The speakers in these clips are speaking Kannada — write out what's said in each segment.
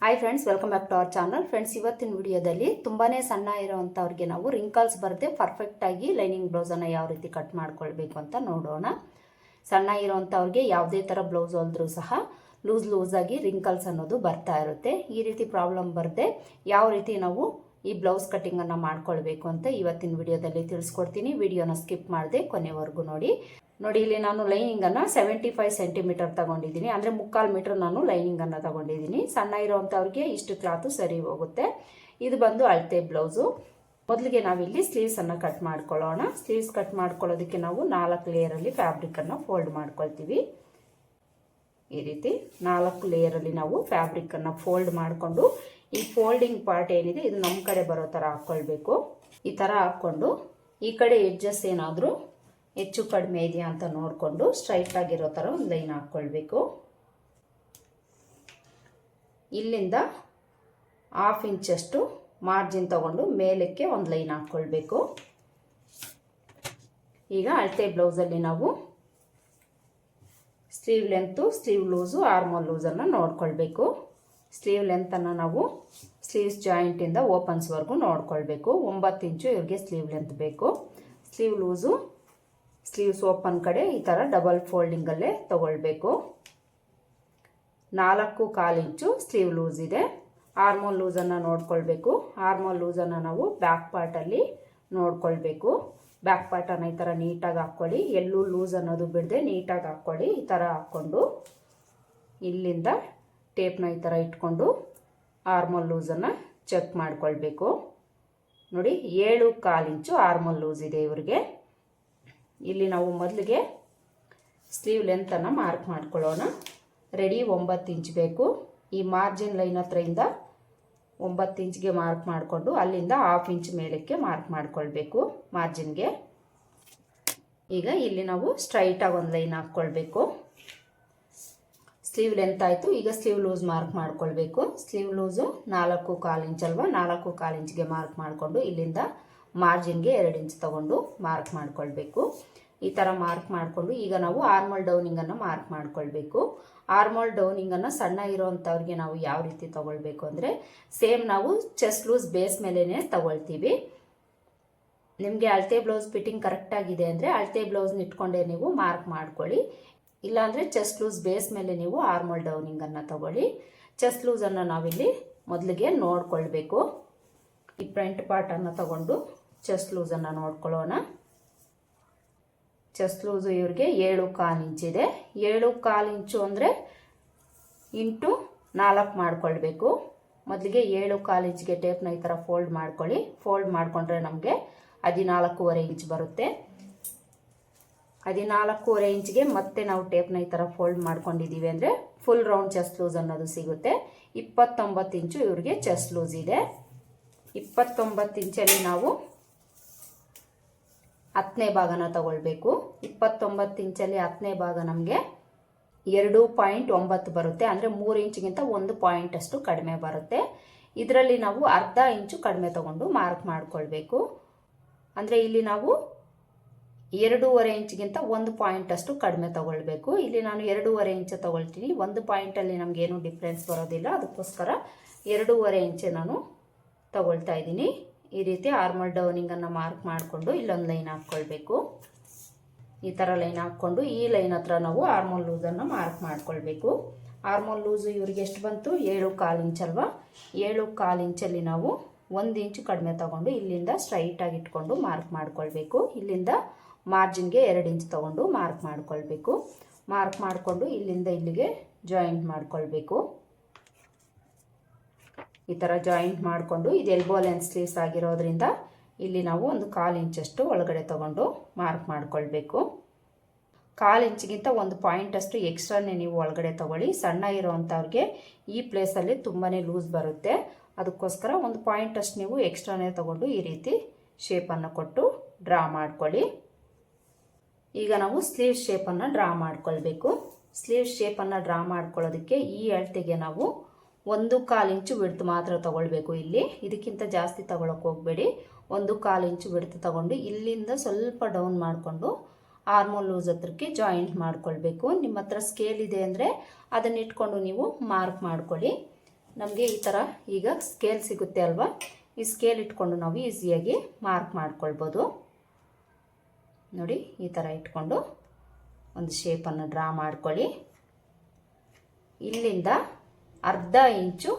Hi friends, welcome back to our channel. Friends, ಇವತ್ತಿನ ವಿಡಿಯೋದಲ್ಲಿ ತುಂಬಾ ಸಣ್ಣ ಇರೋವಂಥವ್ರಿಗೆ ನಾವು ರಿಂಕಲ್ಸ್ ಬರದೆ ಪರ್ಫೆಕ್ಟಾಗಿ ಲೈನಿಂಗ್ ಬ್ಲೌಸನ್ನು ಯಾವ ರೀತಿ ಕಟ್ ಮಾಡ್ಕೊಳ್ಬೇಕು ಅಂತ ನೋಡೋಣ. ಸಣ್ಣ ಇರೋವಂಥವ್ರಿಗೆ ಯಾವುದೇ ಥರ ಬ್ಲೌಸ್ ಹೊಲಿದ್ರೂ ಸಹ ಲೂಸಾಗಿ ರಿಂಕಲ್ಸ್ ಅನ್ನೋದು ಬರ್ತಾ ಇರುತ್ತೆ. ಈ ರೀತಿ ಪ್ರಾಬ್ಲಮ್ ಬರದೆ ಯಾವ ರೀತಿ ನಾವು ಈ ಬ್ಲೌಸ್ ಕಟ್ಟಿಂಗನ್ನು ಮಾಡ್ಕೊಳ್ಬೇಕು ಅಂತ ಇವತ್ತಿನ ವಿಡಿಯೋದಲ್ಲಿ ತಿಳಿಸ್ಕೊಡ್ತೀನಿ. ವಿಡಿಯೋನ ಸ್ಕಿಪ್ ಮಾಡದೆ ಕೊನೆವರೆಗೂ ನೋಡಿ. ಇಲ್ಲಿ ನಾನು ಲೈನಿಂಗನ್ನು 75 ಸೆಂಟಿಮೀಟರ್ ತಗೊಂಡಿದ್ದೀನಿ. ಅಂದರೆ 3/4 ಮೀಟರ್ ನಾನು ಲೈನಿಂಗನ್ನು ತಗೊಂಡಿದ್ದೀನಿ. ಸಣ್ಣ ಇರೋವಂಥವ್ರಿಗೆ ಇಷ್ಟು ಕ್ಲಾತು ಸರಿ ಹೋಗುತ್ತೆ. ಇದು ಬಂದು ಅಳತೆ ಬ್ಲೌಸು. ಮೊದಲಿಗೆ ನಾವಿಲ್ಲಿ ಸ್ಲೀವ್ಸನ್ನು ಕಟ್ ಮಾಡ್ಕೊಳ್ಳೋಣ. ಸ್ಲೀವ್ಸ್ ಕಟ್ ಮಾಡ್ಕೊಳ್ಳೋದಕ್ಕೆ ನಾವು 4 ಲೇಯರಲ್ಲಿ ಫ್ಯಾಬ್ರಿಕನ್ನು ಫೋಲ್ಡ್ ಮಾಡ್ಕೊಳ್ತೀವಿ. ಈ ರೀತಿ 4 ಲೇಯರಲ್ಲಿ ನಾವು ಫ್ಯಾಬ್ರಿಕನ್ನು ಫೋಲ್ಡ್ ಮಾಡಿಕೊಂಡು ಈ ಫೋಲ್ಡಿಂಗ್ ಪಾರ್ಟ್ ಏನಿದೆ ಇದು ನಮ್ಮ ಕಡೆ ಬರೋ ಥರ ಹಾಕ್ಕೊಳ್ಬೇಕು. ಈ ಥರ ಹಾಕ್ಕೊಂಡು ಈ ಕಡೆ ಎಡ್ಜಸ್ ಏನಾದರೂ ಹೆಚ್ಚು ಕಡಿಮೆ ಇದೆಯಾ ಅಂತ ನೋಡಿಕೊಂಡು ಸ್ಟ್ರೈಟ್ ಆಗಿರೋ ಥರ ಒಂದು ಲೈನ್ ಹಾಕ್ಕೊಳ್ಬೇಕು. ಇಲ್ಲಿಂದ 1/2 ಇಂಚಷ್ಟು ಮಾರ್ಜಿನ್ ತಗೊಂಡು ಮೇಲಕ್ಕೆ ಒಂದು ಲೈನ್ ಹಾಕ್ಕೊಳ್ಬೇಕು. ಈಗ ಅಳತೆ ಬ್ಲೌಸಲ್ಲಿ ನಾವು sleeve length, sleeve loose, armhole ಲೂಸನ್ನು ನೋಡ್ಕೊಳ್ಬೇಕು. ಸ್ಲೀವ್ ಲೆಂತನ್ನು ನಾವು ಸ್ಲೀವ್ಸ್ ಜಾಯಿಂಟಿಂದ ಓಪನ್ಸ್ವರೆಗೂ ನೋಡ್ಕೊಳ್ಬೇಕು. 9 ಇಂಚು ಇವ್ರಿಗೆ ಸ್ಲೀವ್ ಲೆಂತ್ ಬೇಕು. ಸ್ಲೀವ್ ಲೂಸು ಸ್ಲೀವ್ಸ್ ಓಪನ್ ಕಡೆ ಈ ಥರ ಡಬಲ್ ಫೋಲ್ಡಿಂಗಲ್ಲೇ ತಗೊಳ್ಬೇಕು. 4.25 ಇಂಚು ಸ್ಲೀವ್ ಲೂಸ್ ಇದೆ. ಆರ್ಮೋಲ್ ಲೂಸನ್ನು ನೋಡ್ಕೊಳ್ಬೇಕು. ಆರ್ಮೋಲ್ ಲೂಸನ್ನು ನಾವು ಬ್ಯಾಕ್ ಪಾರ್ಟಲ್ಲಿ ನೋಡ್ಕೊಳ್ಬೇಕು. ಬ್ಯಾಕ್ ಪಾರ್ಟನ್ನು ಈ ಥರ ನೀಟಾಗಿ ಹಾಕ್ಕೊಳ್ಳಿ. ಎಲ್ಲೂ ಲೂಸ್ ಅನ್ನೋದು ಬಿಡದೆ ನೀಟಾಗಿ ಹಾಕ್ಕೊಳ್ಳಿ. ಈ ಥರ ಹಾಕ್ಕೊಂಡು ಇಲ್ಲಿಂದ ಟೇಪ್ನ ಈ ಥರ ಇಟ್ಕೊಂಡು ಆರ್ಮೋಲ್ ಲೂಸನ್ನು ಚೆಕ್ ಮಾಡ್ಕೊಳ್ಬೇಕು. ನೋಡಿ, 7.25 ಇಂಚು ಆರ್ಮೋಲ್ ಲೂಸ್ ಇದೆ ಇವರಿಗೆ. ಇಲ್ಲಿ ನಾವು ಮೊದಲಿಗೆ ಸ್ಲೀವ್ ಲೆಂತನ್ನು ಮಾರ್ಕ್ ಮಾಡ್ಕೊಳ್ಳೋಣ. ರೆಡಿ 9 ಇಂಚ್ ಬೇಕು. ಈ ಮಾರ್ಜಿನ್ ಲೈನ್ ಹತ್ರದಿಂದ 9 ಇಂಚ್ಗೆ ಮಾರ್ಕ್ ಮಾಡಿಕೊಂಡು ಅಲ್ಲಿಂದ 1/2 ಇಂಚ್ ಮೇಲಕ್ಕೆ ಮಾರ್ಕ್ ಮಾಡ್ಕೊಳ್ಬೇಕು ಮಾರ್ಜಿನ್ಗೆ. ಈಗ ಇಲ್ಲಿ ನಾವು ಸ್ಟ್ರೈಟಾಗಿ ಒಂದು ಲೈನ್ ಹಾಕ್ಕೊಳ್ಬೇಕು. ಸ್ಲೀವ್ ಲೆಂತ್ ಆಯಿತು. ಈಗ ಸ್ಲೀವ್ ಲೂಸ್ ಮಾರ್ಕ್ ಮಾಡ್ಕೊಳ್ಬೇಕು. ಸ್ಲೀವ್ ಲೂಸು 4.25 ಇಂಚ್ ಅಲ್ವಾ, 4.25 ಇಂಚ್ಗೆ ಮಾರ್ಕ್ ಮಾಡಿಕೊಂಡು ಇಲ್ಲಿಂದ ಮಾರ್ಜಿನ್ಗೆ 2 ಇಂಚ್ ತಗೊಂಡು ಮಾರ್ಕ್ ಮಾಡ್ಕೊಳ್ಬೇಕು. ಈ ಥರ ಮಾರ್ಕ್ ಮಾಡಿಕೊಂಡು ಈಗ ನಾವು ಆರ್ಮೋಲ್ ಡೌನಿಂಗನ್ನು ಮಾರ್ಕ್ ಮಾಡ್ಕೊಳ್ಬೇಕು. ಆರ್ಮೋಲ್ ಡೌನಿಂಗನ್ನು ಸಣ್ಣ ಇರೋವಂಥವ್ರಿಗೆ ನಾವು ಯಾವ ರೀತಿ ತಗೊಳ್ಬೇಕು ಅಂದರೆ ಸೇಮ್ ನಾವು ಚೆಸ್ಟ್ ಲೂಸ್ ಬೇಸ್ ಮೇಲೇ ತಗೊಳ್ತೀವಿ. ನಿಮಗೆ ಅಳತೆ ಬ್ಲೌಸ್ ಫಿಟ್ಟಿಂಗ್ ಕರೆಕ್ಟಾಗಿದೆ ಅಂದರೆ ಅಳತೆ ಬ್ಲೌಸ್ನ ಇಟ್ಕೊಂಡೇ ನೀವು ಮಾರ್ಕ್ ಮಾಡ್ಕೊಳ್ಳಿ. ಇಲ್ಲಾಂದರೆ ಚೆಸ್ಟ್ ಲೂಸ್ ಬೇಸ್ ಮೇಲೆ ನೀವು ಆರ್ಮೋಲ್ ಡೌನಿಂಗನ್ನು ತಗೊಳ್ಳಿ. ಚೆಸ್ಟ್ ಲೂಸನ್ನು ನಾವಿಲ್ಲಿ ಮೊದಲಿಗೆ ನೋಡ್ಕೊಳ್ಬೇಕು. ಈ ಫ್ರಂಟ್ ಪಾರ್ಟನ್ನು ತಗೊಂಡು ಚೆಸ್ಟ್ ಲೂಸನ್ನು ನೋಡ್ಕೊಳ್ಳೋಣ. ಚೆಸ್ಟ್ ಲೂಸು ಇವ್ರಿಗೆ 7.25 ಇಂಚಿದೆ. 7.25 ಇಂಚು ಅಂದರೆ ಇಂಟು 4 ಮಾಡ್ಕೊಳ್ಬೇಕು. ಮೊದಲಿಗೆ 7.25 ಇಂಚಿಗೆ ಟೇಪ್ನ ಈ ಥರ ಫೋಲ್ಡ್ ಮಾಡ್ಕೊಳ್ಳಿ. ಫೋಲ್ಡ್ ಮಾಡಿಕೊಂಡ್ರೆ ನಮಗೆ 14.25 ಇಂಚ್ ಬರುತ್ತೆ. 14.25 ಇಂಚ್ಗೆ ಮತ್ತೆ ನಾವು ಟೇಪ್ನ ಈ ಥರ ಫೋಲ್ಡ್ ಮಾಡ್ಕೊಂಡಿದ್ದೀವಿ ಅಂದರೆ ಫುಲ್ ರೌಂಡ್ ಚೆಸ್ಟ್ ಲೂಸ್ ಅನ್ನೋದು ಸಿಗುತ್ತೆ. 29 ಇಂಚು ಇವ್ರಿಗೆ ಚೆಸ್ಟ್ ಲೂಸ್ ಇದೆ. 29 ಇಂಚಲ್ಲಿ ನಾವು 10ನೇ ಭಾಗನ ತಗೊಳ್ಬೇಕು. 29 ಇಂಚಲ್ಲಿ 10ನೇ ಭಾಗ ನಮಗೆ 2.9 ಬರುತ್ತೆ. ಅಂದರೆ 3 ಇಂಚಿಗಿಂತ 1 ಪಾಯಿಂಟ್ ಅಷ್ಟು ಕಡಿಮೆ ಬರುತ್ತೆ. ಇದರಲ್ಲಿ ನಾವು 1/2 ಇಂಚು ಕಡಿಮೆ ತಗೊಂಡು ಮಾರ್ಕ್ ಮಾಡ್ಕೊಳ್ಬೇಕು. ಅಂದರೆ ಇಲ್ಲಿ ನಾವು 2.5 ಇಂಚಿಗಿಂತ 1 ಪಾಯಿಂಟ್ ಅಷ್ಟು ಕಡಿಮೆ ತಗೊಳ್ಬೇಕು. ಇಲ್ಲಿ ನಾನು 2.5 ಇಂಚು ತಗೊಳ್ತೀನಿ. 1 ಪಾಯಿಂಟಲ್ಲಿ ನಮಗೇನು ಡಿಫ್ರೆನ್ಸ್ ಬರೋದಿಲ್ಲ. ಅದಕ್ಕೋಸ್ಕರ 2.5 ಇಂಚು ನಾನು ತಗೊಳ್ತಾ ಇದ್ದೀನಿ. ಈ ರೀತಿ ಆರ್ಮೋಲ್ ಡೌನಿಂಗನ್ನು ಮಾರ್ಕ್ ಮಾಡಿಕೊಂಡು ಇಲ್ಲೊಂದು ಲೈನ್ ಹಾಕ್ಕೊಳ್ಬೇಕು. ಈ ಥರ ಲೈನ್ ಹಾಕ್ಕೊಂಡು ಈ ಲೈನ್ ಹತ್ರ ನಾವು ಆರ್ಮೋಲ್ ಲೂಸನ್ನು ಮಾರ್ಕ್ ಮಾಡ್ಕೊಳ್ಬೇಕು. ಆರ್ಮೋಲ್ ಲೂಸು ಇವ್ರಿಗೆ ಎಷ್ಟು ಬಂತು? 7.25 ಇಂಚ್ ಅಲ್ವಾ. 7.25 ಇಂಚಲ್ಲಿ ನಾವು 1 ಇಂಚು ಕಡಿಮೆ ತಗೊಂಡು ಇಲ್ಲಿಂದ ಸ್ಟ್ರೈಟಾಗಿ ಇಟ್ಕೊಂಡು ಮಾರ್ಕ್ ಮಾಡ್ಕೊಳ್ಬೇಕು. ಇಲ್ಲಿಂದ ಮಾರ್ಜಿನ್ಗೆ 2 ಇಂಚ್ ತಗೊಂಡು ಮಾರ್ಕ್ ಮಾಡ್ಕೊಳ್ಬೇಕು. ಮಾರ್ಕ್ ಮಾಡಿಕೊಂಡು ಇಲ್ಲಿಂದ ಇಲ್ಲಿಗೆ ಜಾಯಿಂಟ್ ಮಾಡ್ಕೊಳ್ಬೇಕು. ಈ ಥರ ಜಾಯಿಂಟ್ ಮಾಡಿಕೊಂಡು ಇದು ಎಲ್ಬೋ ಲೆಂತ್ ಸ್ಲೀವ್ಸ್ ಆಗಿರೋದ್ರಿಂದ ಇಲ್ಲಿ ನಾವು 1/4 ಇಂಚಷ್ಟು ಒಳಗಡೆ ತಗೊಂಡು ಮಾರ್ಕ್ ಮಾಡ್ಕೊಳ್ಬೇಕು. 1/4 ಇಂಚಿಗಿಂತ 1 ಪಾಯಿಂಟ್ ಅಷ್ಟು ಎಕ್ಸ್ಟ್ರಾನೇ ನೀವು ಒಳಗಡೆ ತಗೊಳ್ಳಿ. ಸಣ್ಣ ಇರೋವಂಥವ್ರಿಗೆ ಈ ಪ್ಲೇಸಲ್ಲಿ ತುಂಬಾ ಲೂಸ್ ಬರುತ್ತೆ. ಅದಕ್ಕೋಸ್ಕರ 1 ಪಾಯಿಂಟ್ ಅಷ್ಟು ನೀವು ಎಕ್ಸ್ಟ್ರಾನೇ ತಗೊಂಡು ಈ ರೀತಿ ಶೇಪನ್ನು ಕೊಟ್ಟು ಡ್ರಾ ಮಾಡ್ಕೊಳ್ಳಿ. ಈಗ ನಾವು ಸ್ಲೀವ್ ಶೇಪನ್ನು ಡ್ರಾ ಮಾಡ್ಕೊಳ್ಬೇಕು. ಸ್ಲೀವ್ ಶೇಪನ್ನು ಡ್ರಾ ಮಾಡ್ಕೊಳ್ಳೋದಕ್ಕೆ ಈ ಅಳತೆಗೆ ನಾವು 1/4 ಇಂಚು ವಿಡ್ತ್ ಮಾತ್ರ ತಗೊಳ್ಬೇಕು. ಇಲ್ಲಿ ಇದಕ್ಕಿಂತ ಜಾಸ್ತಿ ತಗೊಳಕ್ಕೆ ಹೋಗಬೇಡಿ. 1/4 ಇಂಚು ವಿಡ್ತ್ ತಗೊಂಡು ಇಲ್ಲಿಂದ ಸ್ವಲ್ಪ ಡೌನ್ ಮಾಡಿಕೊಂಡು ಆರ್ಮೋಲ್ ಲೂಸ್ ಹತ್ರಕ್ಕೆ ಜಾಯಿಂಟ್ ಮಾಡ್ಕೊಳ್ಬೇಕು. ನಿಮ್ಮ ಹತ್ರ ಸ್ಕೇಲ್ ಇದೆ ಅಂದರೆ ಅದನ್ನ ಇಟ್ಕೊಂಡು ನೀವು ಮಾರ್ಕ್ ಮಾಡ್ಕೊಳ್ಳಿ. ನಮಗೆ ಈ ಥರ ಈಗ ಸ್ಕೇಲ್ ಸಿಗುತ್ತೆ ಅಲ್ವಾ, ಈ ಸ್ಕೇಲ್ ಇಟ್ಕೊಂಡು ನಾವು ಈಸಿಯಾಗಿ ಮಾರ್ಕ್ ಮಾಡ್ಕೊಳ್ಬೋದು. ನೋಡಿ ಈ ಥರ ಇಟ್ಕೊಂಡು ಒಂದು ಶೇಪನ್ನು ಡ್ರಾ ಮಾಡ್ಕೊಳ್ಳಿ. ಇಲ್ಲಿಂದ ಅರ್ಧ ಇಂಚು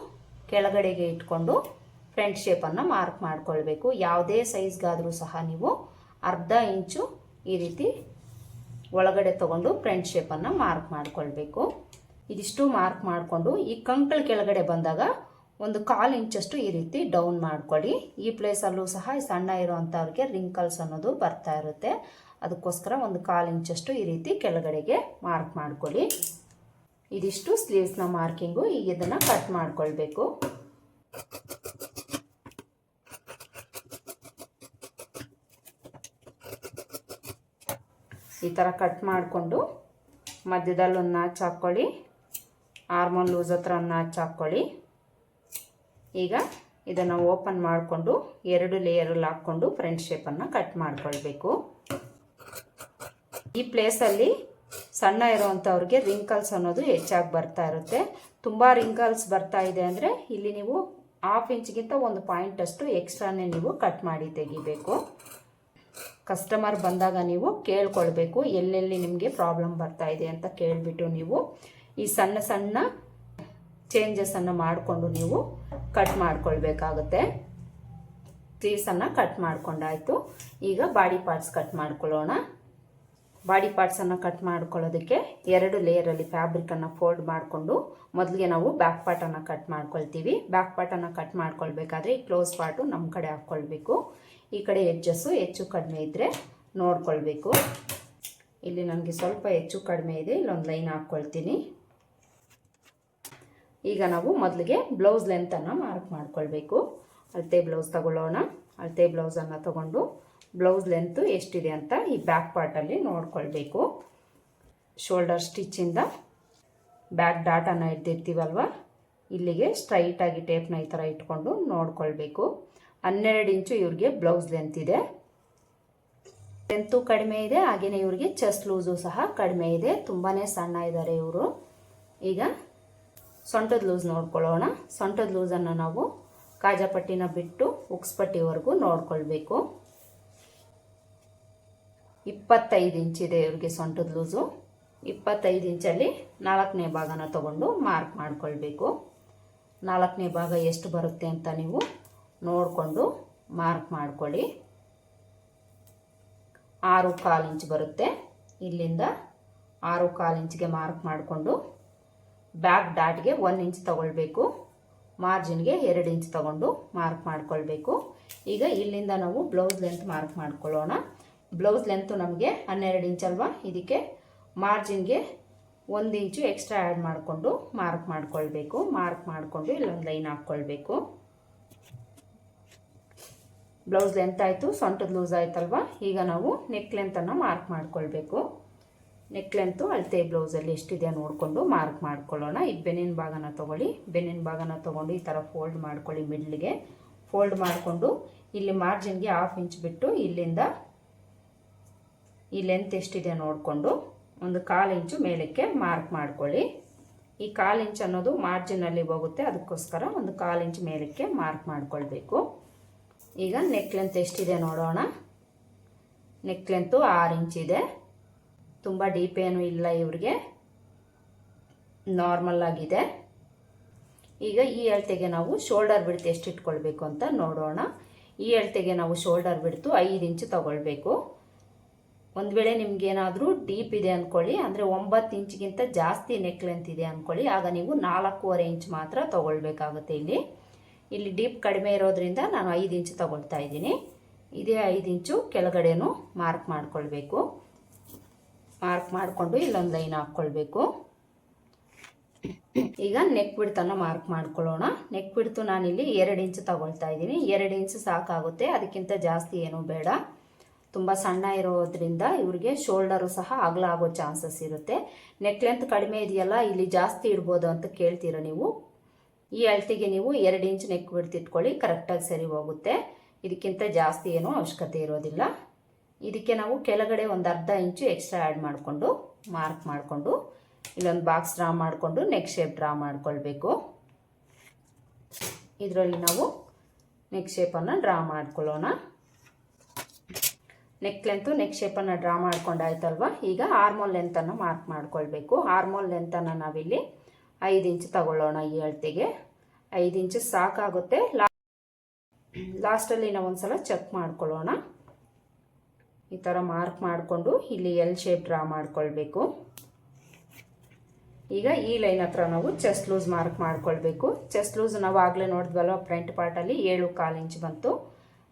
ಕೆಳಗಡೆಗೆ ಇಟ್ಕೊಂಡು ಫ್ರಂಟ್ ಶೇಪನ್ನು ಮಾರ್ಕ್ ಮಾಡ್ಕೊಳ್ಬೇಕು. ಯಾವುದೇ ಸೈಜ್ಗಾದರೂ ಸಹ ನೀವು ಅರ್ಧ ಇಂಚು ಈ ರೀತಿ ಒಳಗಡೆ ತಗೊಂಡು ಫ್ರಂಟ್ ಶೇಪನ್ನು ಮಾರ್ಕ್ ಮಾಡ್ಕೊಳ್ಬೇಕು. ಇದಿಷ್ಟು ಮಾರ್ಕ್ ಮಾಡಿಕೊಂಡು ಈ ಕಂಕಳ ಕೆಳಗಡೆ ಬಂದಾಗ ಒಂದು 1/4 ಇಂಚಷ್ಟು ಈ ರೀತಿ ಡೌನ್ ಮಾಡ್ಕೊಳ್ಳಿ. ಈ ಪ್ಲೇಸಲ್ಲೂ ಸಹ ಸಣ್ಣ ಇರೋವಂಥವ್ರಿಗೆ ರಿಂಕಲ್ಸ್ ಅನ್ನೋದು ಬರ್ತಾ ಇರುತ್ತೆ. ಅದಕ್ಕೋಸ್ಕರ ಒಂದು 1/4 ಇಂಚಷ್ಟು ಈ ರೀತಿ ಕೆಳಗಡೆಗೆ ಮಾರ್ಕ್ ಮಾಡ್ಕೊಳ್ಳಿ. ಇದಿಷ್ಟು ಸ್ಲೀವ್ಸ್ನ ಮಾರ್ಕಿಂಗು. ಈಗ ಇದನ್ನು ಕಟ್ ಮಾಡ್ಕೊಳ್ಬೇಕು. ಈ ಥರ ಕಟ್ ಮಾಡಿಕೊಂಡು ಮಧ್ಯದಲ್ಲಿ ಒಂದು ನಾಚ್ ಹಾಕ್ಕೊಳ್ಳಿ. ಆರ್ಮೋಲ್ ಲೂಸ್ ಹತ್ರ ಒಂದು ನಾಚ್ ಹಾಕ್ಕೊಳ್ಳಿ. ಈಗ ಇದನ್ನು ಓಪನ್ ಮಾಡಿಕೊಂಡು 2 ಲೇಯರಲ್ಲಿ ಹಾಕ್ಕೊಂಡು ಫ್ರಂಟ್ ಶೇಪನ್ನು ಕಟ್ ಮಾಡ್ಕೊಳ್ಬೇಕು. ಈ ಪ್ಲೇಸಲ್ಲಿ ಸಣ್ಣ ಇರೋವಂಥವ್ರಿಗೆ ರಿಂಕಲ್ಸ್ ಅನ್ನೋದು ಹೆಚ್ಚಾಗಿ ಬರ್ತಾ ಇರುತ್ತೆ. ತುಂಬ ರಿಂಕಲ್ಸ್ ಬರ್ತಾ ಇದೆ ಅಂದರೆ ಇಲ್ಲಿ ನೀವು 1/2 ಇಂಚ್ಗಿಂತ 1 ಪಾಯಿಂಟ್ ಅಷ್ಟು ಎಕ್ಸ್ಟ್ರಾನೇ ನೀವು ಕಟ್ ಮಾಡಿ ತೆಗಿಬೇಕು. ಕಸ್ಟಮರ್ ಬಂದಾಗ ನೀವು ಕೇಳ್ಕೊಳ್ಬೇಕು ಎಲ್ಲೆಲ್ಲಿ ನಿಮಗೆ ಪ್ರಾಬ್ಲಮ್ ಬರ್ತಾ ಇದೆ ಅಂತ ಕೇಳಿಬಿಟ್ಟು ನೀವು ಈ ಸಣ್ಣ ಸಣ್ಣ ಚೇಂಜಸನ್ನು ಮಾಡಿಕೊಂಡು ನೀವು ಕಟ್ ಮಾಡ್ಕೊಳ್ಬೇಕಾಗುತ್ತೆ. ಸ್ಲೀವ್ಸನ್ನು ಕಟ್ ಮಾಡ್ಕೊಂಡಾಯಿತು. ಈಗ ಬಾಡಿ ಪಾರ್ಟ್ಸ್ ಕಟ್ ಮಾಡ್ಕೊಳ್ಳೋಣ. ಬಾಡಿ ಪಾರ್ಟ್ಸನ್ನು ಕಟ್ ಮಾಡ್ಕೊಳ್ಳೋದಕ್ಕೆ 2 ಲೇಯರಲ್ಲಿ ಫ್ಯಾಬ್ರಿಕನ್ನು ಫೋಲ್ಡ್ ಮಾಡಿಕೊಂಡು ಮೊದಲಿಗೆ ನಾವು ಬ್ಯಾಕ್ ಪಾರ್ಟನ್ನು ಕಟ್ ಮಾಡ್ಕೊಳ್ತೀವಿ. ಬ್ಯಾಕ್ ಪಾರ್ಟನ್ನು ಕಟ್ ಮಾಡ್ಕೊಳ್ಬೇಕಾದ್ರೆ ಈ ಕ್ಲೋಸ್ ಪಾರ್ಟು ನಮ್ಮ ಕಡೆ ಹಾಕ್ಕೊಳ್ಬೇಕು. ಈ ಕಡೆ ಎಡ್ಜಸ್ಸು ಹೆಚ್ಚು ಕಡಿಮೆ ಇದ್ದರೆ ನೋಡ್ಕೊಳ್ಬೇಕು. ಇಲ್ಲಿ ನನಗೆ ಸ್ವಲ್ಪ ಹೆಚ್ಚು ಕಡಿಮೆ ಇದೆ, ಇಲ್ಲೊಂದು ಲೈನ್ ಹಾಕ್ಕೊಳ್ತೀನಿ. ಈಗ ನಾವು ಮೊದಲಿಗೆ ಬ್ಲೌಸ್ ಲೆಂತನ್ನು ಮಾರ್ಕ್ ಮಾಡ್ಕೊಳ್ಬೇಕು. ಅಳತೆ ಬ್ಲೌಸ್ ತಗೊಳ್ಳೋಣ. ಅಳತೆ ಬ್ಲೌಸನ್ನು ತಗೊಂಡು ಬ್ಲೌಸ್ ಲೆಂತು ಎಷ್ಟಿದೆ ಅಂತ ಈ ಬ್ಯಾಕ್ ಪಾರ್ಟಲ್ಲಿ ನೋಡ್ಕೊಳ್ಬೇಕು. ಶೋಲ್ಡರ್ ಸ್ಟಿಚ್ಚಿಂದ ಬ್ಯಾಕ್ ಡಾಟನ್ನು ಇಡ್ದಿರ್ತೀವಲ್ವ, ಇಲ್ಲಿಗೆ ಸ್ಟ್ರೈಟಾಗಿ ಟೇಪ್ನ ಈ ಥರ ಇಟ್ಕೊಂಡು ನೋಡ್ಕೊಳ್ಬೇಕು. 12 ಇಂಚು ಇವ್ರಿಗೆ ಬ್ಲೌಸ್ ಲೆಂತ್ ಇದೆ. ಲೆಂತು ಕಡಿಮೆ ಇದೆ, ಹಾಗೆಯೇ ಇವ್ರಿಗೆ ಚೆಸ್ಟ್ ಲೂಸು ಸಹ ಕಡಿಮೆ ಇದೆ. ತುಂಬಾ ಸಣ್ಣ ಇದ್ದಾರೆ ಇವರು. ಈಗ ಸೊಂಟದ ಲೂಸ್ ನೋಡ್ಕೊಳ್ಳೋಣ. ಸೊಂಟದ ಲೂಸನ್ನು ನಾವು ಕಾಜಾಪಟ್ಟಿನ ಬಿಟ್ಟು ಉಕ್ಸ್ಪಟ್ಟಿವರೆಗೂ ನೋಡ್ಕೊಳ್ಬೇಕು. 25 ಇಂಚಿದೆ ಇವ್ರಿಗೆ ಸೊಂಟದ ಲೂಸು. 25 ಇಂಚಲ್ಲಿ 4ನೇ ಭಾಗನ ತಗೊಂಡು ಮಾರ್ಕ್ ಮಾಡ್ಕೊಳ್ಬೇಕು. 4ನೇ ಭಾಗ ಎಷ್ಟು ಬರುತ್ತೆ ಅಂತ ನೀವು ನೋಡಿಕೊಂಡು ಮಾರ್ಕ್ ಮಾಡ್ಕೊಳ್ಳಿ. 6.25 ಇಂಚ್ ಬರುತ್ತೆ. ಇಲ್ಲಿಂದ 6.25 ಇಂಚ್ಗೆ ಮಾರ್ಕ್ ಮಾಡಿಕೊಂಡು ಬ್ಯಾಕ್ ಡಾಟ್ಗೆ 1 ಇಂಚ್ ತಗೊಳ್ಬೇಕು. ಮಾರ್ಜಿನ್ಗೆ 2 ಇಂಚ್ ತಗೊಂಡು ಮಾರ್ಕ್ ಮಾಡ್ಕೊಳ್ಬೇಕು. ಈಗ ಇಲ್ಲಿಂದ ನಾವು ಬ್ಲೌಸ್ ಲೆಂತ್ ಮಾರ್ಕ್ ಮಾಡ್ಕೊಳ್ಳೋಣ. ಬ್ಲೌಸ್ ಲೆಂತು ನಮಗೆ 12 ಇಂಚ್ ಅಲ್ವಾ, ಇದಕ್ಕೆ ಮಾರ್ಜಿನ್ಗೆ 1 ಇಂಚು ಎಕ್ಸ್ಟ್ರಾ ಆ್ಯಡ್ ಮಾಡಿಕೊಂಡು ಮಾರ್ಕ್ ಮಾಡ್ಕೊಳ್ಬೇಕು. ಮಾರ್ಕ್ ಮಾಡಿಕೊಂಡು ಇಲ್ಲೊಂದು ಲೈನ್ ಹಾಕ್ಕೊಳ್ಬೇಕು. ಬ್ಲೌಸ್ ಲೆಂತ್ ಆಯಿತು, ಸೊಂಟದ ಲೂಸ್ ಆಯ್ತಲ್ವಾ. ಈಗ ನಾವು ನೆಕ್ ಲೆಂತನ್ನು ಮಾರ್ಕ್ ಮಾಡ್ಕೊಳ್ಬೇಕು. ನೆಕ್ ಲೆಂತು ಅಳತೆ ಬ್ಲೌಸಲ್ಲಿ ಎಷ್ಟಿದೆ ನೋಡಿಕೊಂಡು ಮಾರ್ಕ್ ಮಾಡ್ಕೊಳ್ಳೋಣ. ಈಗ ಬೆನ್ನಿನ ಭಾಗನ ತೊಗೊಳ್ಳಿ. ಬೆನ್ನಿನ ಭಾಗನ ತೊಗೊಂಡು ಈ ಥರ ಫೋಲ್ಡ್ ಮಾಡ್ಕೊಳ್ಳಿ. ಮಿಡ್ಲಿಗೆ ಫೋಲ್ಡ್ ಮಾಡಿಕೊಂಡು ಇಲ್ಲಿ ಮಾರ್ಜಿನ್ಗೆ 1/2 ಇಂಚ್ ಬಿಟ್ಟು ಇಲ್ಲಿಂದ ಈ ಲೆಂತ್ ಎಷ್ಟಿದೆ ನೋಡಿಕೊಂಡು ಒಂದು 1/4 ಇಂಚು ಮೇಲಕ್ಕೆ ಮಾರ್ಕ್ ಮಾಡ್ಕೊಳ್ಳಿ. ಈ 1/4 ಇಂಚ್ ಅನ್ನೋದು ಮಾರ್ಜಿನಲ್ಲಿ ಹೋಗುತ್ತೆ, ಅದಕ್ಕೋಸ್ಕರ ಒಂದು 1/4 ಇಂಚ್ ಮೇಲಕ್ಕೆ ಮಾರ್ಕ್ ಮಾಡ್ಕೊಳ್ಬೇಕು. ಈಗ ನೆಕ್ ಲೆಂತ್ ಎಷ್ಟಿದೆ ನೋಡೋಣ. ನೆಕ್ ಲೆಂತು 6 ಇಂಚ್ ಇದೆ. ತುಂಬ ಡೀಪ್ ಏನೂ ಇಲ್ಲ ಇವ್ರಿಗೆ, ನಾರ್ಮಲ್ ಆಗಿದೆ. ಈಗ ಈ ಅಳತೆಗೆ ನಾವು ಶೋಲ್ಡರ್ ಬಿಡ್ತು ಎಷ್ಟು ಇಟ್ಕೊಳ್ಬೇಕು ಅಂತ ನೋಡೋಣ. ಈ ಅಳತೆಗೆ ನಾವು ಶೋಲ್ಡರ್ ಬಿಡ್ತು 5 ಇಂಚು ತಗೊಳ್ಬೇಕು. ಒಂದು ವೇಳೆ ನಿಮ್ಗೇನಾದರೂ ಡೀಪ್ ಇದೆ ಅಂದ್ಕೊಳ್ಳಿ, ಅಂದರೆ 9 ಇಂಚ್ಗಿಂತ ಜಾಸ್ತಿ ನೆಕ್ ಲೆಂತ್ ಇದೆ ಅಂದ್ಕೊಳ್ಳಿ, ಆಗ ನೀವು 4.25 ಇಂಚ್ ಮಾತ್ರ ತಗೊಳ್ಬೇಕಾಗುತ್ತೆ. ಇಲ್ಲಿ ಡೀಪ್ ಕಡಿಮೆ ಇರೋದ್ರಿಂದ ನಾನು 5 ಇಂಚು ತಗೊಳ್ತಾ ಇದ್ದೀನಿ. ಇದೇ 5 ಇಂಚು ಕೆಳಗಡೆನೂ ಮಾರ್ಕ್ ಮಾಡ್ಕೊಳ್ಬೇಕು. ಮಾರ್ಕ್ ಮಾಡಿಕೊಂಡು ಇಲ್ಲೊಂದು ಲೈನ್ ಹಾಕ್ಕೊಳ್ಬೇಕು. ಈಗ ನೆಕ್ ಬಿಡ್ತನ್ನು ಮಾರ್ಕ್ ಮಾಡ್ಕೊಳ್ಳೋಣ. ನೆಕ್ ಬಿಡ್ತು ನಾನಿಲ್ಲಿ 2 ಇಂಚು ತಗೊಳ್ತಾ ಇದ್ದೀನಿ. 2 ಇಂಚು ಸಾಕಾಗುತ್ತೆ, ಅದಕ್ಕಿಂತ ಜಾಸ್ತಿ ಏನೂ ಬೇಡ. ತುಂಬ ಸಣ್ಣ ಇರೋದ್ರಿಂದ ಇವ್ರಿಗೆ ಶೋಲ್ಡರು ಸಹ ಅಗಲ ಆಗೋ ಚಾನ್ಸಸ್ ಇರುತ್ತೆ. ನೆಕ್ ಲೆಂತ್ ಕಡಿಮೆ ಇದೆಯಲ್ಲ, ಇಲ್ಲಿ ಜಾಸ್ತಿ ಇಡ್ಬೋದು ಅಂತ ಕೇಳ್ತೀರ ನೀವು. ಈ ಅಳತೆಗೆ ನೀವು 2 ಇಂಚ್ ನೆಕ್ ಬಿಡ್ತು ಇಟ್ಕೊಳ್ಳಿ, ಕರೆಕ್ಟಾಗಿ ಸರಿ ಹೋಗುತ್ತೆ. ಇದಕ್ಕಿಂತ ಜಾಸ್ತಿ ಏನೂ ಅವಶ್ಯಕತೆ ಇರೋದಿಲ್ಲ. ಇದಕ್ಕೆ ನಾವು ಕೆಳಗಡೆ ಒಂದು ಅರ್ಧ ಇಂಚು ಎಕ್ಸ್ಟ್ರಾ ಆ್ಯಡ್ ಮಾಡಿಕೊಂಡು ಮಾರ್ಕ್ ಮಾಡಿಕೊಂಡು ಇಲ್ಲೊಂದು ಬಾಕ್ಸ್ ಡ್ರಾ ಮಾಡಿಕೊಂಡು ನೆಕ್ ಶೇಪ್ ಡ್ರಾ ಮಾಡ್ಕೊಳ್ಬೇಕು. ಇದರಲ್ಲಿ ನಾವು ನೆಕ್ ಶೇಪನ್ನು ಡ್ರಾ ಮಾಡ್ಕೊಳ್ಳೋಣ. ನೆಕ್ ಲೆಂತು ನೆಕ್ ಶೇಪನ್ನು ಡ್ರಾ ಮಾಡ್ಕೊಂಡಾಯ್ತಲ್ವ. ಈಗ ಆರ್ಮೋಲ್ ಲೆಂತನ್ನು ಮಾರ್ಕ್ ಮಾಡ್ಕೊಳ್ಬೇಕು. ಆರ್ಮೋಲ್ ಲೆಂತನ್ನು ನಾವಿಲ್ಲಿ 5 ಇಂಚ್ ತಗೊಳ್ಳೋಣ. ಈ ಅಳತೆಗೆ 5 ಇಂಚ್ ಸಾಕಾಗುತ್ತೆ. ಲಾಸ್ಟಲ್ಲಿ ನಾವು ಒಂದ್ಸಲ ಚೆಕ್ ಮಾಡ್ಕೊಳ್ಳೋಣ. ಈ ಥರ ಮಾರ್ಕ್ ಮಾಡಿಕೊಂಡು ಇಲ್ಲಿ ಎಲ್ ಶೇಪ್ ಡ್ರಾ ಮಾಡ್ಕೊಳ್ಬೇಕು. ಈಗ ಈ ಲೈನ್ ಹತ್ರ ನಾವು ಚೆಸ್ಟ್ ಲೂಸ್ ಮಾರ್ಕ್ ಮಾಡ್ಕೊಳ್ಬೇಕು. ಚೆಸ್ಟ್ ಲೂಸ್ ನಾವು ಆಗಲೇ ನೋಡಿದ್ವಲ್ವ, ಫ್ರಂಟ್ ಪಾರ್ಟಲ್ಲಿ 7.25 ಇಂಚ್ ಬಂತು.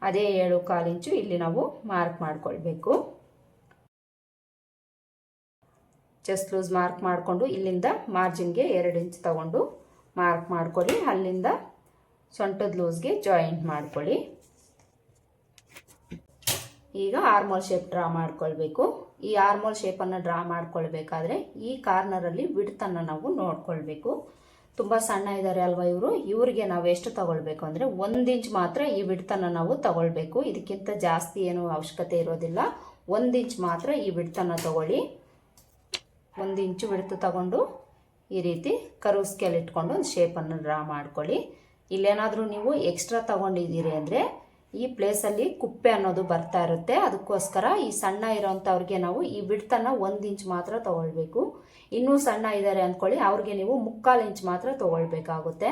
ಅದೇ 7.25 ಇಂಚು ಇಲ್ಲಿ ನಾವು ಮಾರ್ಕ್ ಮಾಡ್ಕೊಳ್ಬೇಕು. ಚೆಸ್ಟ್ ಲೂಸ್ ಮಾರ್ಕ್ ಮಾಡಿಕೊಂಡು ಇಲ್ಲಿಂದ ಮಾರ್ಜಿನ್ಗೆ 2 ಇಂಚ್ ತಗೊಂಡು ಮಾರ್ಕ್ ಮಾಡ್ಕೊಳ್ಳಿ. ಅಲ್ಲಿಂದ ಸೊಂಟದ ಲೂಸ್ಗೆ ಜಾಯಿಂಟ್ ಮಾಡ್ಕೊಳ್ಳಿ. ಈಗ ಆರ್ಮೋಲ್ ಶೇಪ್ ಡ್ರಾ ಮಾಡ್ಕೊಳ್ಬೇಕು. ಈ ಆರ್ಮೋಲ್ ಶೇಪನ್ನು ಡ್ರಾ ಮಾಡ್ಕೊಳ್ಬೇಕಾದ್ರೆ ಈ ಕಾರ್ನರಲ್ಲಿ ವಿಡ್ತನ್ನು ನಾವು ನೋಡ್ಕೊಳ್ಬೇಕು. ತುಂಬ ಸಣ್ಣ ಇದ್ದಾರೆ ಅಲ್ವಾ ಇವರು, ಇವರಿಗೆ ನಾವು ಎಷ್ಟು ತಗೊಳ್ಬೇಕು ಅಂದರೆ 1 ಇಂಚ್ ಮಾತ್ರ ಈ ವಿಡ್ತನ್ನು ನಾವು ತಗೊಳ್ಬೇಕು. ಇದಕ್ಕಿಂತ ಜಾಸ್ತಿ ಏನೂ ಅವಶ್ಯಕತೆ ಇರೋದಿಲ್ಲ. 1 ಇಂಚ್ ಮಾತ್ರ ಈ ವಿಡ್ತನ್ನು ತಗೊಳ್ಳಿ. 1 ಇಂಚು ವಿಡ್ತು ತಗೊಂಡು ಈ ರೀತಿ ಕರ್ವ್ ಸ್ಕೇಲ್ ಇಟ್ಕೊಂಡು ಒಂದು ಶೇಪನ್ನು ಡ್ರಾ ಮಾಡ್ಕೊಳ್ಳಿ. ಇಲ್ಲೇನಾದರೂ ನೀವು ಎಕ್ಸ್ಟ್ರಾ ತಗೊಂಡಿದ್ದೀರಿ ಅಂದರೆ ಈ ಪ್ಲೇಸಲ್ಲಿ ಕುಪ್ಪೆ ಅನ್ನೋದು ಬರ್ತಾ ಇರುತ್ತೆ. ಅದಕ್ಕೋಸ್ಕರ ಈ ಸಣ್ಣ ಇರೋಂಥವ್ರಿಗೆ ನಾವು ಈ ವಿಡ್ತನ್ನು 1 ಇಂಚ್ ಮಾತ್ರ ತಗೊಳ್ಬೇಕು. ಇನ್ನೂ ಸಣ್ಣ ಇದ್ದಾರೆ ಅಂದ್ಕೊಳ್ಳಿ, ಅವ್ರಿಗೆ ನೀವು 3/4 ಇಂಚ್ ಮಾತ್ರ ತಗೊಳ್ಬೇಕಾಗುತ್ತೆ.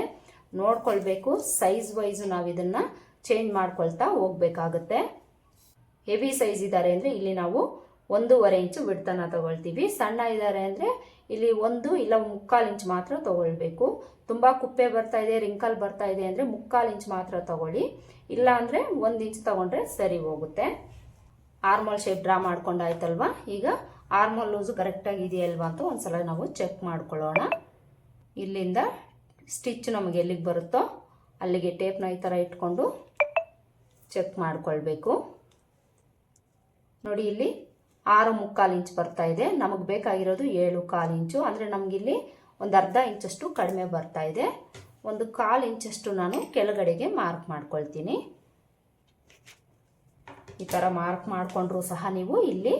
ನೋಡ್ಕೊಳ್ಬೇಕು. ಸೈಜ್ ವೈಸು ನಾವು ಇದನ್ನು ಚೇಂಜ್ ಮಾಡ್ಕೊಳ್ತಾ ಹೋಗ್ಬೇಕಾಗುತ್ತೆ. ಹೆವಿ ಸೈಜ್ ಇದ್ದಾರೆ ಅಂದರೆ ಇಲ್ಲಿ ನಾವು 1.5 ಇಂಚು ವಿಡ್ತನ್ನು ತಗೊಳ್ತೀವಿ. ಸಣ್ಣ ಇದ್ದಾರೆ ಅಂದರೆ ಇಲ್ಲಿ 1 ಇಲ್ಲ 3/4 ಇಂಚ್ ಮಾತ್ರ ತಗೊಳ್ಬೇಕು. ತುಂಬ ಕುಪ್ಪೆ ಬರ್ತಾ ಇದೆ, ರಿಂಕಲ್ ಬರ್ತಾ ಇದೆ ಅಂದರೆ 3/4 ಇಂಚ್ ಮಾತ್ರ ತಗೊಳ್ಳಿ. ಇಲ್ಲ ಅಂದರೆ 1 ಇಂಚ್ ತಗೊಂಡ್ರೆ ಸರಿ ಹೋಗುತ್ತೆ. ಆರ್ಮೋಲ್ ಶೇಪ್ ಡ್ರಾ ಮಾಡ್ಕೊಂಡಾಯ್ತಲ್ವ. ಈಗ ಆರ್ಮೋಲ್ ಲೂಸು ಕರೆಕ್ಟಾಗಿ ಇದೆಯಲ್ವಾ ಅಂತ ಒಂದ್ಸಲ ನಾವು ಚೆಕ್ ಮಾಡ್ಕೊಳ್ಳೋಣ. ಇಲ್ಲಿಂದ ಸ್ಟಿಚ್ ನಮಗೆ ಎಲ್ಲಿಗೆ ಬರುತ್ತೋ ಅಲ್ಲಿಗೆ ಟೇಪ್ನ ಈ ಥರ ಇಟ್ಕೊಂಡು ಚೆಕ್ ಮಾಡ್ಕೊಳ್ಬೇಕು. ನೋಡಿ ಇಲ್ಲಿ 6.25 ಇಂಚ್ ಬರ್ತಾ ಇದೆ. ನಮಗೆ ಬೇಕಾಗಿರೋದು 7.25 ಇಂಚು. ಅಂದರೆ ನಮಗಿಲ್ಲಿ ಒಂದು ಅರ್ಧ ಇಂಚಷ್ಟು ಕಡಿಮೆ ಬರ್ತಾ ಇದೆ. 1/4 ಇಂಚಷ್ಟು ನಾನು ಕೆಳಗಡೆಗೆ ಮಾರ್ಕ್ ಮಾಡ್ಕೊಳ್ತೀನಿ. ಈ ಥರ ಮಾರ್ಕ್ ಮಾಡಿಕೊಂಡ್ರೂ ಸಹ ನೀವು ಇಲ್ಲಿ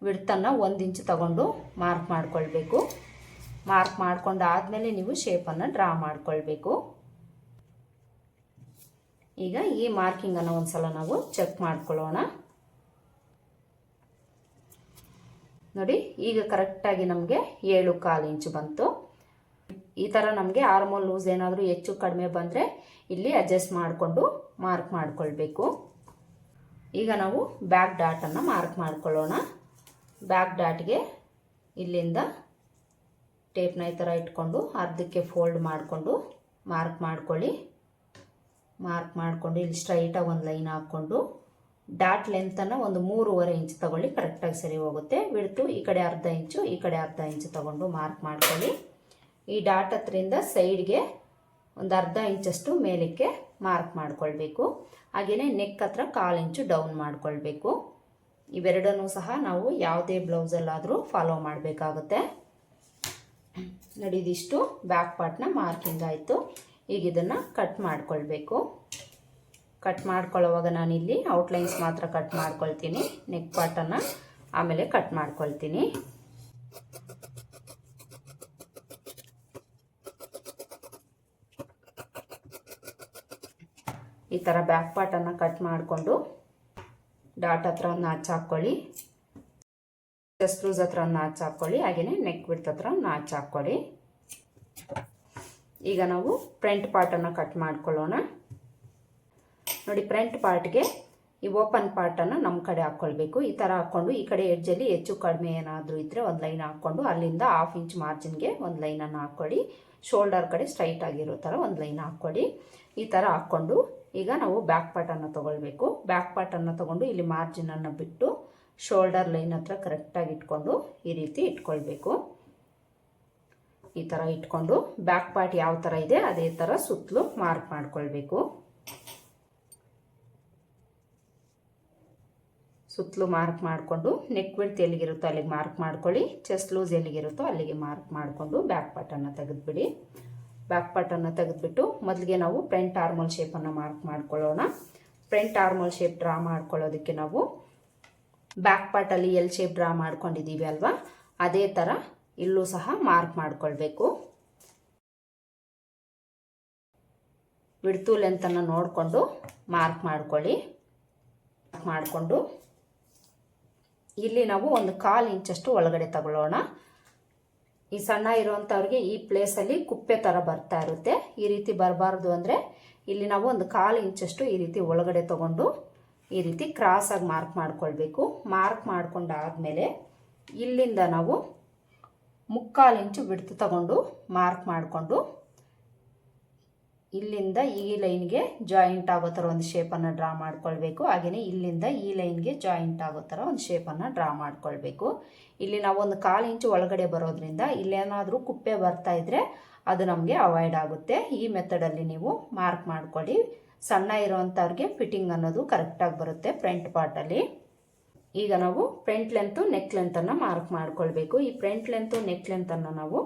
ವಿಡ್ತನ್ನು 1 ಇಂಚ್ ತಗೊಂಡು ಮಾರ್ಕ್ ಮಾಡ್ಕೊಳ್ಬೇಕು. ಮಾರ್ಕ್ ಮಾಡ್ಕೊಂಡು ಆದಮೇಲೆ ನೀವು ಶೇಪನ್ನು ಡ್ರಾ ಮಾಡ್ಕೊಳ್ಬೇಕು. ಈಗ ಈ ಮಾರ್ಕಿಂಗನ್ನು ಒಂದ್ಸಲ ನಾವು ಚೆಕ್ ಮಾಡ್ಕೊಳ್ಳೋಣ. ನೋಡಿ ಈಗ ಕರೆಕ್ಟಾಗಿ ನಮಗೆ 7.25 ಇಂಚು ಬಂತು. ಈ ಥರ ನಮಗೆ ಆರ್ಮೋಲ್ ಲೂಸ್ ಏನಾದರೂ ಹೆಚ್ಚು ಕಡಿಮೆ ಬಂದರೆ ಇಲ್ಲಿ ಅಡ್ಜಸ್ಟ್ ಮಾಡಿಕೊಂಡು ಮಾರ್ಕ್ ಮಾಡ್ಕೊಳ್ಬೇಕು. ಈಗ ನಾವು ಬ್ಯಾಕ್ ಡಾಟನ್ನು ಮಾರ್ಕ್ ಮಾಡ್ಕೊಳ್ಳೋಣ. ಬ್ಯಾಕ್ ಡಾಟ್ಗೆ ಇಲ್ಲಿಂದ ಟೇಪ್ನ ಈ ಥರ ಇಟ್ಕೊಂಡು ಅರ್ಧಕ್ಕೆ ಫೋಲ್ಡ್ ಮಾಡಿಕೊಂಡು ಮಾರ್ಕ್ ಮಾಡ್ಕೊಳ್ಳಿ. ಮಾರ್ಕ್ ಮಾಡಿಕೊಂಡು ಇಲ್ಲಿ ಸ್ಟ್ರೈಟಾಗಿ ಒಂದು ಲೈನ್ ಹಾಕ್ಕೊಂಡು ಡಾಟ್ ಲೆಂತನ್ನು ಒಂದು 3.25 ಇಂಚ್ ತಗೊಳ್ಳಿ. ಕರೆಕ್ಟಾಗಿ ಸರಿ ಹೋಗುತ್ತೆ. ವಿಡ್ತು ಈ ಕಡೆ ಅರ್ಧ ಇಂಚು, ಈ ಕಡೆ ಅರ್ಧ ಇಂಚು ತಗೊಂಡು ಮಾರ್ಕ್ ಮಾಡ್ಕೊಳ್ಳಿ. ಈ ಡಾಟ್ ಹತ್ರಿಂದ ಸೈಡ್ಗೆ ಒಂದು ಅರ್ಧ ಇಂಚಷ್ಟು ಮೇಲಕ್ಕೆ ಮಾರ್ಕ್ ಮಾಡ್ಕೊಳ್ಬೇಕು. ಹಾಗೆಯೇ ನೆಕ್ ಹತ್ರ 1/4 ಇಂಚು ಡೌನ್ ಮಾಡ್ಕೊಳ್ಬೇಕು. ಇವೆರಡನ್ನೂ ಸಹ ನಾವು ಯಾವುದೇ ಬ್ಲೌಸಲ್ಲಾದರೂ ಫಾಲೋ ಮಾಡಬೇಕಾಗುತ್ತೆ. ನಡಿದಿಷ್ಟು ಬ್ಯಾಕ್ ಪಾರ್ಟ್ನ ಮಾರ್ಕಿಂಗ್ ಆಯಿತು. ಈಗ ಇದನ್ನು ಕಟ್ ಮಾಡ್ಕೊಳ್ಬೇಕು. ಕಟ್ ಮಾಡ್ಕೊಳ್ಳೋವಾಗ ನಾನಿಲ್ಲಿ ಔಟ್ಲೈನ್ಸ್ ಮಾತ್ರ ಕಟ್ ಮಾಡ್ಕೊಳ್ತೀನಿ. ನೆಕ್ ಪಾರ್ಟನ್ನು ಆಮೇಲೆ ಕಟ್ ಮಾಡ್ಕೊಳ್ತೀನಿ. ಈ ಥರ ಬ್ಯಾಕ್ ಪಾರ್ಟನ್ನು ಕಟ್ ಮಾಡಿಕೊಂಡು ಡಾಟ್ ಹತ್ರ ಒಂದು ನಾಚ್ ಹಾಕ್ಕೊಳ್ಳಿ. ಚೆಸ್ಟ್ ಲೂಸ್ ಹತ್ರ ಒಂದು ನಾಚ್ ಹಾಕ್ಕೊಳ್ಳಿ. ಹಾಗೆಯೇ ನೆಕ್ ವಿಡ್ತ್ ಹತ್ರ ಒಂದು ನಾಚ್ ಹಾಕ್ಕೊಳ್ಳಿ. ಈಗ ನಾವು ಫ್ರಂಟ್ ಪಾರ್ಟನ್ನು ಕಟ್ ಮಾಡ್ಕೊಳ್ಳೋಣ. ನೋಡಿ ಫ್ರಂಟ್ ಪಾರ್ಟ್ಗೆ ಈ ಓಪನ್ ಪಾರ್ಟನ್ನು ನಮ್ಮ ಕಡೆ ಹಾಕ್ಕೊಳ್ಬೇಕು. ಈ ಥರ ಹಾಕ್ಕೊಂಡು ಈ ಕಡೆ ಎಡ್ಜಲ್ಲಿ ಹೆಚ್ಚು ಕಡಿಮೆ ಏನಾದರೂ ಇದ್ದರೆ ಒಂದು ಲೈನ್ ಹಾಕ್ಕೊಂಡು ಅಲ್ಲಿಂದ 1/2 ಇಂಚ್ ಮಾರ್ಜಿನ್ಗೆ ಒಂದು ಲೈನನ್ನು ಹಾಕ್ಕೊಳ್ಳಿ. ಶೋಲ್ಡರ್ ಕಡೆ ಸ್ಟ್ರೈಟ್ ಆಗಿರೋ ಥರ ಒಂದು ಲೈನ್ ಹಾಕ್ಕೊಳ್ಳಿ. ಈ ಥರ ಹಾಕ್ಕೊಂಡು ಈಗ ನಾವು ಬ್ಯಾಕ್ ಪಾರ್ಟನ್ನು ತೊಗೊಳ್ಬೇಕು. ಬ್ಯಾಕ್ ಪಾರ್ಟನ್ನು ತೊಗೊಂಡು ಇಲ್ಲಿ ಮಾರ್ಜಿನನ್ನು ಬಿಟ್ಟು ಶೋಲ್ಡರ್ ಲೈನ್ ಹತ್ರ ಕರೆಕ್ಟಾಗಿ ಇಟ್ಕೊಂಡು ಈ ರೀತಿ ಇಟ್ಕೊಳ್ಬೇಕು. ಈ ಥರ ಇಟ್ಕೊಂಡು ಬ್ಯಾಕ್ ಪಾರ್ಟ್ ಯಾವ ಥರ ಇದೆ ಅದೇ ಥರ ಸುತ್ತಲೂ ಮಾರ್ಕ್ ಮಾಡ್ಕೊಳ್ಬೇಕು. ಸುತ್ತಲೂ ಮಾರ್ಕ್ ಮಾಡಿಕೊಂಡು ನೆಕ್ ವಿಡ್ತ್ ಎಲ್ಲಿಗಿರುತ್ತೋ ಅಲ್ಲಿಗೆ ಮಾರ್ಕ್ ಮಾಡ್ಕೊಳ್ಳಿ. ಚೆಸ್ಟ್ ಲೂಸ್ ಎಲ್ಲಿಗಿರುತ್ತೋ ಅಲ್ಲಿಗೆ ಮಾರ್ಕ್ ಮಾಡಿಕೊಂಡು ಬ್ಯಾಕ್ ಪಾರ್ಟನ್ನು ತೆಗೆದುಬಿಡಿ. ಬ್ಯಾಕ್ ಪಾರ್ಟನ್ನು ತೆಗೆದುಬಿಟ್ಟು ಮೊದಲಿಗೆ ನಾವು ಫ್ರಂಟ್ ಆರ್ಮೋಲ್ ಶೇಪನ್ನು ಮಾರ್ಕ್ ಮಾಡ್ಕೊಳ್ಳೋಣ. ಫ್ರಂಟ್ ಆರ್ಮೋಲ್ ಶೇಪ್ ಡ್ರಾ ಮಾಡ್ಕೊಳ್ಳೋದಕ್ಕೆ ನಾವು ಬ್ಯಾಕ್ ಪಾರ್ಟಲ್ಲಿ ಎಲ್ ಶೇಪ್ ಡ್ರಾ ಮಾಡ್ಕೊಂಡಿದ್ದೀವಿ ಅಲ್ವಾ, ಅದೇ ಥರ ಇಲ್ಲೂ ಸಹ ಮಾರ್ಕ್ ಮಾಡ್ಕೊಳ್ಬೇಕು. ವಿಡ್ತು ಲೆಂತನ್ನು ನೋಡಿಕೊಂಡು ಮಾರ್ಕ್ ಮಾಡ್ಕೊಳ್ಳಿ. ಮಾಡಿಕೊಂಡು ಇಲ್ಲಿ ನಾವು ಒಂದು 1/4 ಇಂಚಷ್ಟು ಒಳಗಡೆ ತಗೊಳ್ಳೋಣ. ಈ ಸಣ್ಣ ಇರುವಂಥವ್ರಿಗೆ ಈ ಪ್ಲೇಸಲ್ಲಿ ಕುಪ್ಪೆ ಥರ ಬರ್ತಾ ಇರುತ್ತೆ. ಈ ರೀತಿ ಬರಬಾರ್ದು ಅಂದರೆ ಇಲ್ಲಿ ನಾವು ಒಂದು 1/4 ಇಂಚಷ್ಟು ಈ ರೀತಿ ಒಳಗಡೆ ತಗೊಂಡು ಈ ರೀತಿ ಕ್ರಾಸಾಗಿ ಮಾರ್ಕ್ ಮಾಡ್ಕೊಳ್ಬೇಕು. ಮಾರ್ಕ್ ಮಾಡ್ಕೊಂಡಾದಮೇಲೆ ಇಲ್ಲಿಂದ ನಾವು 3/4 ಇಂಚು ಬಿಡ್ತು ತಗೊಂಡು ಮಾರ್ಕ್ ಮಾಡಿಕೊಂಡು ಇಲ್ಲಿಂದ ಈ ಲೈನ್ಗೆ ಜಾಯಿಂಟ್ ಆಗೋ ಥರ ಒಂದು ಶೇಪನ್ನು ಡ್ರಾ ಮಾಡ್ಕೊಳ್ಬೇಕು. ಹಾಗೆಯೇ ಇಲ್ಲಿಂದ ಈ ಲೈನ್ಗೆ ಜಾಯಿಂಟ್ ಆಗೋ ಥರ ಒಂದು ಶೇಪನ್ನು ಡ್ರಾ ಮಾಡ್ಕೊಳ್ಬೇಕು. ಇಲ್ಲಿ ನಾವು ಒಂದು 1/4 ಇಂಚು ಒಳಗಡೆ ಬರೋದ್ರಿಂದ ಇಲ್ಲೇನಾದರೂ ಕುಪ್ಪೆ ಬರ್ತಾ ಇದ್ದರೆ ಅದು ನಮಗೆ ಅವಾಯ್ಡ್ ಆಗುತ್ತೆ. ಈ ಮೆಥಡಲ್ಲಿ ನೀವು ಮಾರ್ಕ್ ಮಾಡ್ಕೊಳ್ಳಿ. ಸಣ್ಣ ಇರೋವಂಥವ್ರಿಗೆ ಫಿಟ್ಟಿಂಗ್ ಅನ್ನೋದು ಕರೆಕ್ಟಾಗಿ ಬರುತ್ತೆ ಫ್ರಂಟ್ ಪಾರ್ಟಲ್ಲಿ. ಈಗ ನಾವು ಫ್ರಂಟ್ ಲೆಂತು ನೆಕ್ ಲೆಂತನ್ನು ಮಾರ್ಕ್ ಮಾಡ್ಕೊಳ್ಬೇಕು. ಈ ಫ್ರಂಟ್ ಲೆಂತು ನೆಕ್ ಲೆಂತನ್ನು ನಾವು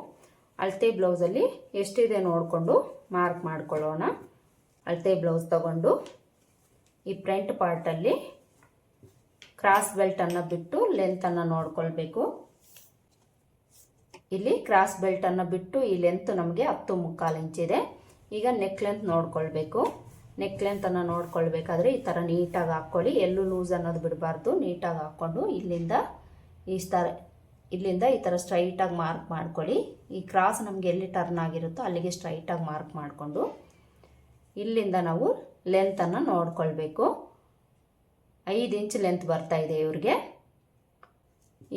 ಅಳತೆ ಬ್ಲೌಸಲ್ಲಿ ಎಷ್ಟಿದೆ ನೋಡಿಕೊಂಡು ಮಾರ್ಕ್ ಮಾಡ್ಕೊಳ್ಳೋಣ. ಅಳತೆ ಬ್ಲೌಸ್ ತಗೊಂಡು ಈ ಫ್ರಂಟ್ ಪಾರ್ಟಲ್ಲಿ ಕ್ರಾಸ್ ಬೆಲ್ಟನ್ನು ಬಿಟ್ಟು ಲೆಂತನ್ನು ನೋಡ್ಕೊಳ್ಬೇಕು. ಇಲ್ಲಿ ಕ್ರಾಸ್ ಬೆಲ್ಟನ್ನು ಬಿಟ್ಟು ಈ ಲೆಂತ್ ನಮಗೆ 10.75 ಇಂಚಿದೆ. ಈಗ ನೆಕ್ ಲೆಂತ್ ನೋಡ್ಕೊಳ್ಬೇಕು. ನೆಕ್ ಲೆಂತನ್ನು ನೋಡ್ಕೊಳ್ಬೇಕಾದ್ರೆ ಈ ಥರ ನೀಟಾಗಿ ಹಾಕ್ಕೊಳ್ಳಿ. ಎಲ್ಲೂ ಲೂಸ್ ಅನ್ನೋದು ಬಿಡಬಾರ್ದು. ನೀಟಾಗಿ ಹಾಕ್ಕೊಂಡು ಇಲ್ಲಿಂದ ಈ ಥರ ಸ್ಟ್ರೈಟಾಗಿ ಮಾರ್ಕ್ ಮಾಡ್ಕೊಳ್ಳಿ. ಈ ಕ್ರಾಸ್ ನಮಗೆ ಎಲ್ಲಿ ಟರ್ನ್ ಆಗಿರುತ್ತೋ ಅಲ್ಲಿಗೆ ಸ್ಟ್ರೈಟಾಗಿ ಮಾರ್ಕ್ ಮಾಡಿಕೊಂಡು ಇಲ್ಲಿಂದ ನಾವು ಲೆಂತನ್ನು ನೋಡ್ಕೊಳ್ಬೇಕು. 5 ಇಂಚ್ ಲೆಂತ್ ಬರ್ತಾ ಇದೆ ಇವ್ರಿಗೆ.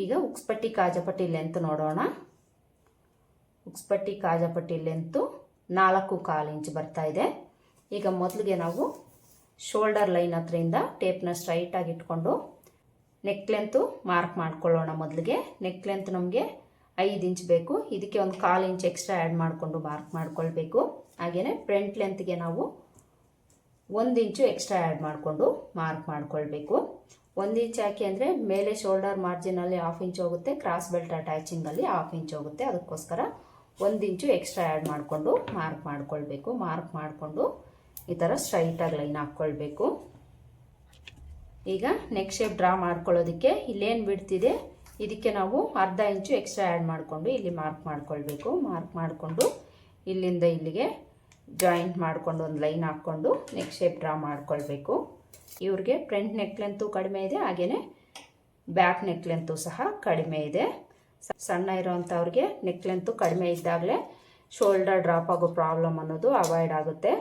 ಈಗ ಉಕ್ಸ್ಪಟ್ಟಿ ಕಾಜಪಟ್ಟಿ ಲೆಂತ್ ನೋಡೋಣ. ಉಕ್ಸ್ಪಟ್ಟಿ ಕಾಜಪಟ್ಟಿ ಲೆಂತು 4.25 ಇಂಚ್ ಬರ್ತಾ ಇದೆ. ಈಗ ಮೊದಲಿಗೆ ನಾವು ಶೋಲ್ಡರ್ ಲೈನ್ ಹತ್ರದಿಂದ ಟೇಪ್ನ ಸ್ಟ್ರೈಟಾಗಿ ಇಟ್ಕೊಂಡು ನೆಕ್ ಲೆಂತು ಮಾರ್ಕ್ ಮಾಡ್ಕೊಳ್ಳೋಣ. ಮೊದಲಿಗೆ ನೆಕ್ ಲೆಂತ್ ನಮಗೆ 5 ಇಂಚ್ ಬೇಕು. ಇದಕ್ಕೆ ಒಂದು 1/4 ಇಂಚ್ ಎಕ್ಸ್ಟ್ರಾ ಆ್ಯಡ್ ಮಾಡಿಕೊಂಡು ಮಾರ್ಕ್ ಮಾಡ್ಕೊಳ್ಬೇಕು. ಹಾಗೆಯೇ ಫ್ರಂಟ್ ಲೆಂತ್ಗೆ ನಾವು 1 ಇಂಚು ಎಕ್ಸ್ಟ್ರಾ ಆ್ಯಡ್ ಮಾಡಿಕೊಂಡು ಮಾರ್ಕ್ ಮಾಡ್ಕೊಳ್ಬೇಕು. 1 ಇಂಚ್ ಯಾಕೆ ಅಂದರೆ ಮೇಲೆ ಶೋಲ್ಡರ್ ಮಾರ್ಜಿನಲ್ಲಿ 1/2 ಇಂಚ್ ಹೋಗುತ್ತೆ, ಕ್ರಾಸ್ ಬೆಲ್ಟ್ ಅಟ್ಯಾಚಿಂಗಲ್ಲಿ 1/2 ಇಂಚ್ ಹೋಗುತ್ತೆ. ಅದಕ್ಕೋಸ್ಕರ 1 ಇಂಚು ಎಕ್ಸ್ಟ್ರಾ ಆ್ಯಡ್ ಮಾಡಿಕೊಂಡು ಮಾರ್ಕ್ ಮಾಡ್ಕೊಳ್ಬೇಕು. ಮಾರ್ಕ್ ಮಾಡಿಕೊಂಡು ಈ ಥರ ಸ್ಟ್ರೈಟಾಗಿ ಲೈನ್ ಹಾಕ್ಕೊಳ್ಬೇಕು. ಈಗ ನೆಕ್ ಶೇಪ್ ಡ್ರಾ ಮಾಡ್ಕೊಳ್ಳೋದಕ್ಕೆ ಇಲ್ಲೇನು ಬಿಡ್ತಿದೆ ಇದಕ್ಕೆ ನಾವು 1/2 ಇಂಚು ಎಕ್ಸ್ಟ್ರಾ ಆ್ಯಡ್ ಮಾಡಿಕೊಂಡು ಇಲ್ಲಿ ಮಾರ್ಕ್ ಮಾಡ್ಕೊಳ್ಬೇಕು. ಮಾರ್ಕ್ ಮಾಡಿಕೊಂಡು ಇಲ್ಲಿಂದ ಇಲ್ಲಿಗೆ ಜಾಯಿಂಟ್ ಮಾಡಿಕೊಂಡು ಒಂದು ಲೈನ್ ಹಾಕ್ಕೊಂಡು ನೆಕ್ ಶೇಪ್ ಡ್ರಾ ಮಾಡ್ಕೊಳ್ಬೇಕು. ಇವ್ರಿಗೆ ಫ್ರಂಟ್ ನೆಕ್ ಲೆಂತು ಕಡಿಮೆ ಇದೆ, ಹಾಗೆಯೇ ಬ್ಯಾಕ್ ನೆಕ್ ಲೆಂತು ಸಹ ಕಡಿಮೆ ಇದೆ. ಸಣ್ಣ ಇರೋವಂಥವ್ರಿಗೆ ನೆಕ್ ಲೆಂತು ಕಡಿಮೆ ಇದ್ದಾಗಲೇ ಶೋಲ್ಡರ್ ಡ್ರಾಪ್ ಆಗೋ ಪ್ರಾಬ್ಲಮ್ ಅನ್ನೋದು ಅವಾಯ್ಡ್ ಆಗುತ್ತೆ.